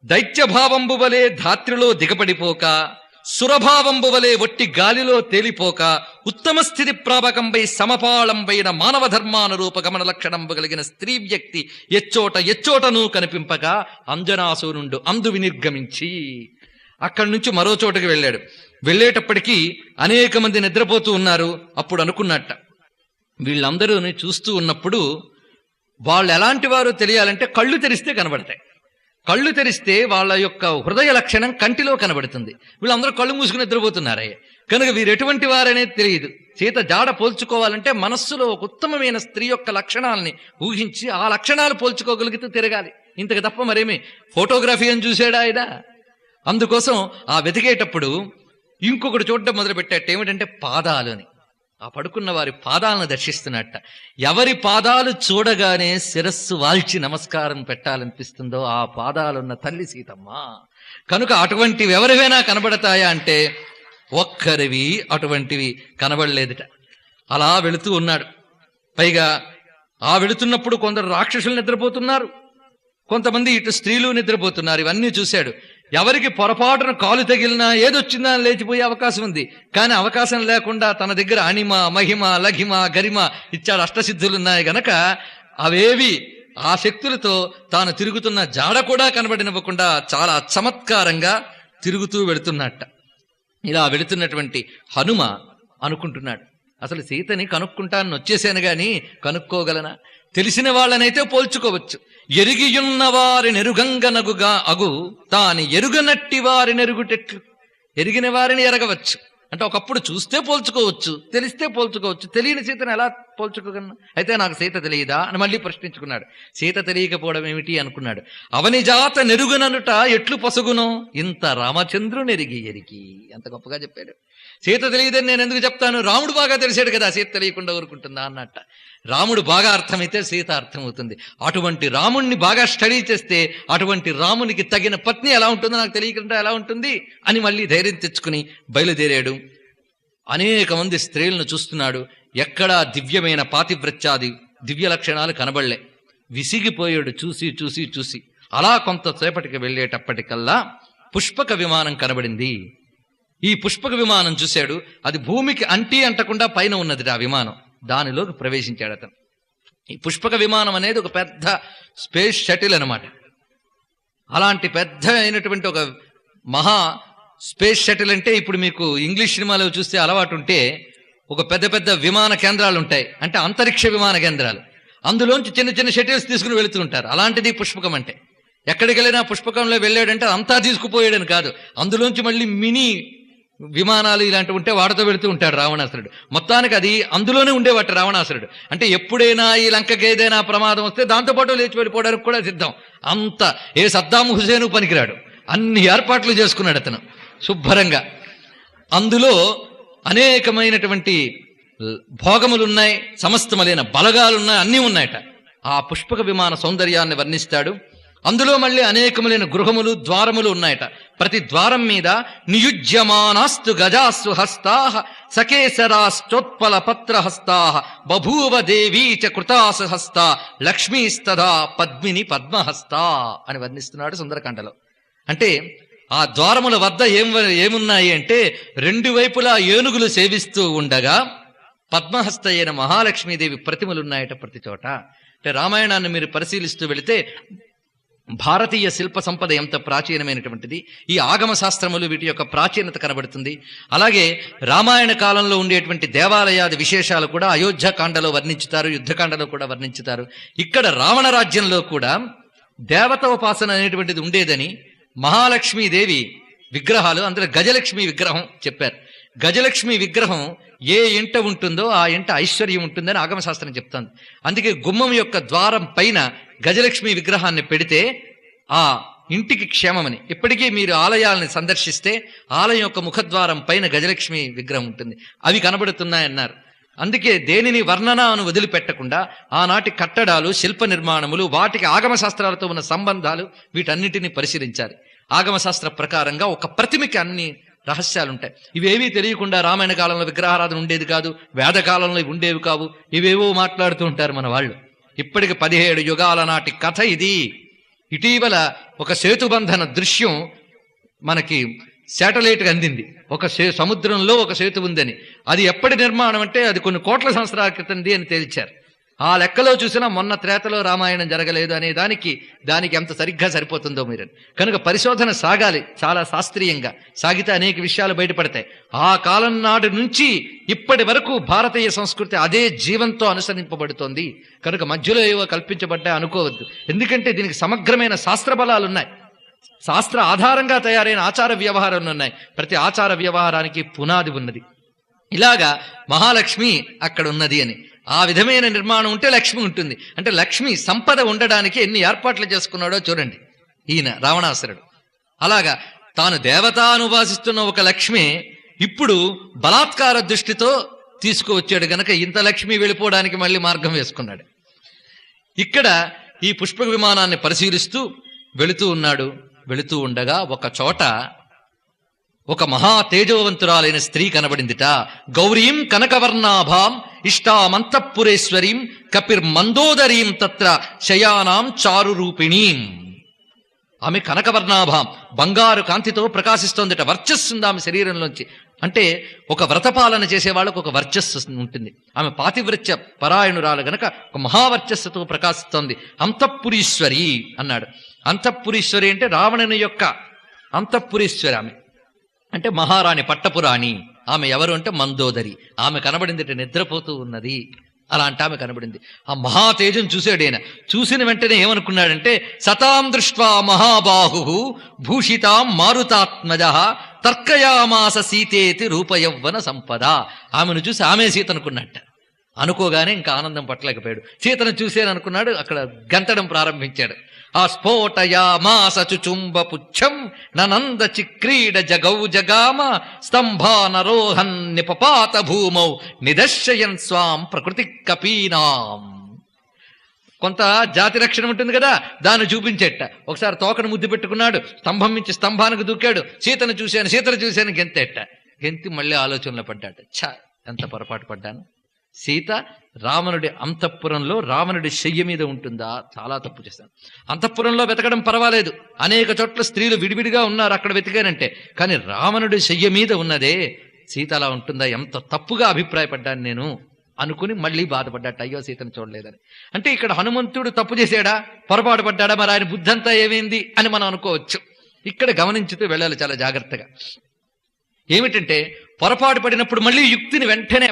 దైత్యభావంబు వలె ధాత్రిలో దిగబడిపోక, సురభావంబు వలె ఒట్టి గాలిలో తేలిపోక, ఉత్తమ స్థితి ప్రాపకంపై సమపాళంపైన మానవ ధర్మానురూప గమన లక్షణంబు కలిగిన స్త్రీ వ్యక్తి ఎచ్చోటను కనిపింపక అంజనాసురుండు అందు వినిర్గమించి అక్కడి నుంచి మరో చోటకి వెళ్ళాడు. వెళ్ళేటప్పటికీ అనేక మంది నిద్రపోతూ ఉన్నారు. అప్పుడు అనుకున్నట్ట, వీళ్ళందరూ చూస్తూ ఉన్నప్పుడు వాళ్ళు ఎలాంటి వారో తెలియాలంటే కళ్ళు తెరిస్తే కనబడతాయి. కళ్ళు తెరిస్తే వాళ్ళ యొక్క హృదయ లక్షణం కంటిలో కనబడుతుంది. వీళ్ళందరూ కళ్ళు మూసుకుని నిద్రపోతున్నారయ్య, కనుక వీరు ఎటువంటి వారనేది తెలియదు. సీత జాడ పోల్చుకోవాలంటే మనస్సులో ఒక ఉత్తమమైన స్త్రీ యొక్క లక్షణాలని ఊహించి ఆ లక్షణాలు పోల్చుకోగలిగితే తిరగాలి. ఇంతకు తప్ప మరేమి ఫోటోగ్రఫీ అని చూసాడా ఆయన? అందుకోసం ఆ వెతికేటప్పుడు ఇంకొకటి చూడడం మొదలుపెట్టాట. ఏమిటంటే పాదాలు అని. ఆ పడుకున్న వారి పాదాలను దర్శిస్తున్నట్ట. ఎవరి పాదాలు చూడగానే శిరస్సు వాల్చి నమస్కారం పెట్టాలనిపిస్తుందో ఆ పాదాలున్న తల్లి సీతమ్మ. కనుక అటువంటివి ఎవరివైనా కనబడతాయా అంటే ఒక్కరివి అటువంటివి కనబడలేదుట. అలా వెళుతూ ఉన్నాడు. పైగా ఆ వెళుతున్నప్పుడు కొందరు రాక్షసులు నిద్రపోతున్నారు, కొంతమంది ఇటు స్త్రీలు నిద్రపోతున్నారు. ఇవన్నీ చూశాడు. ఎవరికి పొరపాటున కాలు తగిలినా ఏదొచ్చిందా అని లేచిపోయే అవకాశం ఉంది. కానీ అవకాశం లేకుండా తన దగ్గర అణిమ, మహిమ, లఘిమ, గరిమ ఇచ్చాడు. అష్టసిద్ధులున్నాయి గనక అవేవి ఆ శక్తులతో తాను తిరుగుతున్న జాడ కూడా కనబడినవ్వకుండా చాలా చమత్కారంగా తిరుగుతూ వెళుతున్నట్ట. ఇలా వెళుతున్నటువంటి హనుమ అనుకుంటున్నాడు, అసలు సీతని కనుక్కుంటాను వచ్చేసాను గాని కనుక్కోగలనా? తెలిసిన వాళ్ళనైతే పోల్చుకోవచ్చు. ఎరిగియున్న వారి నెరుగంగనగుగా అగు తాని ఎరుగనట్టి వారి నెరుగుటెట్లు. ఎరిగిన వారిని ఎరగవచ్చు అంటే ఒకప్పుడు చూస్తే పోల్చుకోవచ్చు, తెలిస్తే పోల్చుకోవచ్చు. తెలియని సీతను ఎలా పోల్చుకోగలను? అయితే నాకు సీత తెలియదా అని మళ్ళీ ప్రశ్నించుకున్నాడు. సీత తెలియకపోవడం ఏమిటి అనుకున్నాడు. అవని జాత నెరుగుననుట ఎట్లు పసుగును ఇంత రామచంద్రుని ఎరిగి. ఎంత గొప్పగా చెప్పాడు. సీత తెలియదని నేను ఎందుకు చెప్తాను? రాముడు బాగా తెలిసాడు కదా, సీత తెలియకుండా ఊరుకుంటుందా అన్నట్ట. రాముడు బాగా అర్థమైతే సీత అర్థమవుతుంది. అటువంటి రాముణ్ణి బాగా స్టడీ చేస్తే అటువంటి రామునికి తగిన పత్ని ఎలా ఉంటుందో నాకు తెలియకుండా ఎలా ఉంటుంది అని మళ్ళీ ధైర్యం తెచ్చుకుని బయలుదేరాడు. అనేక మంది స్త్రీలను చూస్తున్నాడు. ఎక్కడా దివ్యమైన పాతివ్రత్యాది దివ్య లక్షణాలు కనబడలే. విసిగిపోయాడు చూసి చూసి చూసి. అలా కొంతసేపటికి వెళ్ళేటప్పటికల్లా పుష్పక విమానం కనబడింది. ఈ పుష్పక విమానం చూశాడు. అది భూమికి అంటకుండా పైన ఉన్నది ఆ విమానం. దానిలోకి ప్రవేశించాడు అతను. ఈ పుష్పక విమానం అనేది ఒక పెద్ద స్పేస్ షటిల్ అనమాట. అలాంటి పెద్ద అయినటువంటి ఒక మహా స్పేస్ షటిల్ అంటే ఇప్పుడు మీకు ఇంగ్లీష్ సినిమాలో చూస్తే అలవాటు ఉంటే ఒక పెద్ద పెద్ద విమాన కేంద్రాలు ఉంటాయి, అంటే అంతరిక్ష విమాన కేంద్రాలు. అందులోంచి చిన్న చిన్న షటిల్స్ తీసుకుని వెళుతూ ఉంటారు. అలాంటిది పుష్పకం అంటే. ఎక్కడికి వెళ్ళినా పుష్పకంలో వెళ్ళాడంటే అంతా తీసుకుపోయాడని కాదు, అందులోంచి మళ్ళీ మినీ విమానాలు ఇలాంటివి ఉంటే వాటితో వెళుతూ ఉంటాడు రావణాసురుడు. మొత్తానికి అది అందులోనే ఉండేవాట రావణాసురుడు. అంటే ఎప్పుడైనా ఈ లంకకి ఏదైనా ప్రమాదం వస్తే దాంతోపాటు లేచి వెళ్ళిపోవడానికి కూడా సిద్ధం. అంత ఏ సద్దాం హుసేను పనికిరాడు, అన్ని ఏర్పాట్లు చేసుకున్నాడు అతను శుభ్రంగా. అందులో అనేకమైనటువంటి భోగములున్నాయి, సమస్తములైన బలగాలున్నాయి, అన్నీ ఉన్నాయట. ఆ పుష్పక విమాన సౌందర్యాన్ని వర్ణిస్తాడు. అందులో మళ్ళీ అనేకములైన గృహములు, ద్వారములు ఉన్నాయట. ప్రతి ద్వారం మీద నియుజ్యమానాస్తు గజాసు హస్తాః సకేసరాశ్చోత్పల పత్రహస్తాః బభూవ దేవీ చ కృతాసు హస్తా లక్ష్మీస్తదా పద్మిని పద్మహస్తా అని వర్ణిస్తున్నాడు సుందరకాండలో. అంటే ఆ ద్వారముల వద్ద ఏమున్నాయి అంటే రెండు వైపులా ఏనుగులు సేవిస్తూ ఉండగా పద్మహస్త అయిన మహాలక్ష్మీదేవి ప్రతిమలున్నాయట ప్రతి చోట. అంటే రామాయణాన్ని మీరు పరిశీలిస్తూ వెళితే భారతీయ శిల్ప సంపద ఎంత ప్రాచీనమైనటువంటిది, ఈ ఆగమ శాస్త్రములు వీటి యొక్క ప్రాచీనత కనబడుతుంది. అలాగే రామాయణ కాలంలో ఉండేటువంటి దేవాలయాది విశేషాలు కూడా అయోధ్యకాండలో వర్ణించుతారు, యుద్ధకాండలో కూడా వర్ణించుతారు. ఇక్కడ రావణ రాజ్యంలో కూడా దేవత ఉపాసన అనేటువంటిది ఉండేదని మహాలక్ష్మీదేవి విగ్రహాలు, అందులో గజలక్ష్మి విగ్రహం చెప్పారు. గజలక్ష్మి విగ్రహం ఏ ఇంట ఉంటుందో ఆ ఇంట ఐశ్వర్యం ఉంటుందని ఆగమశాస్త్రం చెప్తుంది. అందుకే గుమ్మం యొక్క ద్వారం పైన గజలక్ష్మి విగ్రహాన్ని పెడితే ఆ ఇంటికి క్షేమమని. ఇప్పటికీ మీరు ఆలయాలను సందర్శిస్తే ఆలయం యొక్క ముఖద్వారం పైన గజలక్ష్మి విగ్రహం ఉంటుంది. అవి కనబడుతున్నాయన్నారు. అందుకే దేనిని వర్ణనను వదిలిపెట్టకుండా ఆనాటి కట్టడాలు, శిల్ప నిర్మాణములు, వాటికి ఆగమశాస్త్రాలతో ఉన్న సంబంధాలు, వీటన్నిటిని పరిశీలించాలి. ఆగమశాస్త్ర ప్రకారంగా ఒక ప్రతిమకి అన్ని రహస్యాలుంటాయి. ఇవేవీ తెలియకుండా రామాయణ కాలంలో విగ్రహారాధన ఉండేది కాదు, వేదకాలంలో ఉండేవి కావు, ఇవేవో మాట్లాడుతూ ఉంటారు మన వాళ్ళు. ఇప్పటికి 17 యుగాల నాటి కథ ఇది. ఇటీవల ఒక సేతుబంధన దృశ్యం మనకి శాటిలైట్గా అందింది. ఒక సముద్రంలో ఒక సేతు ఉందని. అది ఎప్పటి నిర్మాణం అంటే అది కొన్ని కోట్ల సంవత్సరాల క్రితంది అని తేల్చారు. ఆ లెక్కలో చూసినా మొన్న త్రేతలో రామాయణం జరగలేదు అనే దానికి ఎంత సరిగ్గా సరిపోతుందో మీరు. కనుక పరిశోధన సాగాలి చాలా శాస్త్రీయంగా. సాగితే అనేక విషయాలు బయటపడతాయి. ఆ కాలం నాటి నుంచి ఇప్పటి వరకు భారతీయ సంస్కృతి అదే జీవంతో అనుసరింపబడుతోంది. కనుక మధ్యలో ఏవో కల్పించబడ్డా అనుకోవద్దు. ఎందుకంటే దీనికి సమగ్రమైన శాస్త్ర బలాలున్నాయి. శాస్త్ర ఆధారంగా తయారైన ఆచార వ్యవహారాలు ఉన్నాయి. ప్రతి ఆచార వ్యవహారానికి పునాది ఉన్నది. ఇలాగా మహాలక్ష్మి అక్కడ ఉన్నది అని ఆ విధమైన నిర్మాణం ఉంటే లక్ష్మి ఉంటుంది. అంటే లక్ష్మి సంపద ఉండడానికి ఎన్ని ఏర్పాట్లు చేసుకున్నాడో చూడండి ఈయన రావణాసురుడు. అలాగా తాను దేవతానువాసిస్తున్న ఒక లక్ష్మి ఇప్పుడు బలాత్కార దృష్టితో తీసుకువచ్చాడు గనక ఇంత లక్ష్మి వెళ్ళిపోవడానికి మళ్ళీ మార్గం వేసుకున్నాడు. ఇక్కడ ఈ పుష్పక విమానాన్ని పరిశీలిస్తూ వెళుతూ ఉన్నాడు. వెళుతూ ఉండగా ఒక చోట ఒక మహా తేజోవంతురాలైన స్త్రీ కనబడిందిట. గౌరీం కనకవర్ణాభాం ఇష్టామంతఃపురేశ్వరీం కపిర్మందోదరీం తత్ర శయానాం చారు రూపిణీం. ఆమె కనకవర్ణాభాం, బంగారు కాంతితో ప్రకాశిస్తోందట. వర్చస్సు ఉంది ఆమె శరీరంలోంచి. అంటే ఒక వ్రతపాలన చేసే వాళ్ళకు ఒక వర్చస్సు ఉంటుంది. ఆమె పాతివ్రత్య పరాయణురాలు గనక ఒక మహావర్చస్సుతో ప్రకాశిస్తోంది. అంతఃపురీశ్వరి అన్నాడు. అంతఃపురీశ్వరి అంటే రావణుని యొక్క అంతఃపురీశ్వరి. ఆమె అంటే మహారాణి, పట్టపురాణి. ఆమె ఎవరు అంటే మందోదరి. ఆమె కనబడింది, నిద్రపోతూ ఉన్నది. అలాంటి ఆమె కనబడింది. ఆ మహాతేజం చూశాడు ఆయన. చూసిన వెంటనే ఏమనుకున్నాడంటే సతాం దృష్ట్వా మహాబాహు భూషితాం మారుతాత్మజ తర్కయామాస సీతేతి రూపయవ్వన సంపద. ఆమెను చూసి ఆమె సీత అనుకున్నట్ట. అనుకోగానే ఇంకా ఆనందం పట్టలేకపోయాడు. సీతను చూసేననుకున్నాడు, అక్కడ గంతడం ప్రారంభించాడు. ఆ స్ఫోటయామాస చుచుంబ పుచ్చం ననంద చిక్రీడ జగౌ జగామ స్తంభానరోహన్ నిపపాత భూమౌ నిదర్శయన్ స్వాం ప్రకృతి కపీనాం. కొంత జాతి రక్షణ ఉంటుంది కదా, దాన్ని చూపించేట. ఒకసారి తోకను ముద్దు పెట్టుకున్నాడు, స్తంభం నుంచి స్తంభానికి దూకాడు. సీతను చూశాను గెంతేట. గెంతి మళ్ళీ ఆలోచనలో పడ్డాడు. ఎంత పొరపాటు పడ్డాను. సీత రావణుడి అంతఃపురంలో రావణుడి శయ్య మీద ఉంటుందా? చాలా తప్పు చేశాను. అంతఃపురంలో వెతకడం పర్వాలేదు, అనేక చోట్ల స్త్రీలు విడివిడిగా ఉన్నారు, అక్కడ వెతికానంటే. కానీ రావణుడి శయ్య మీద ఉన్నదే సీత అలా ఉంటుందా? ఎంత తప్పుగా అభిప్రాయపడ్డాను నేను అనుకుని మళ్ళీ బాధపడ్డాట. అయ్యో సీతను చూడలేదని. అంటే ఇక్కడ హనుమంతుడు తప్పు చేశాడా, పొరపాటు పడ్డాడా, మరి ఆయన బుద్ధంతా ఏమైంది అని మనం అనుకోవచ్చు. ఇక్కడ గమనించుతూ వెళ్ళాలి చాలా జాగ్రత్తగా. ఏమిటంటే పొరపాటు పడినప్పుడు మళ్ళీ యుక్తిని వెంటనే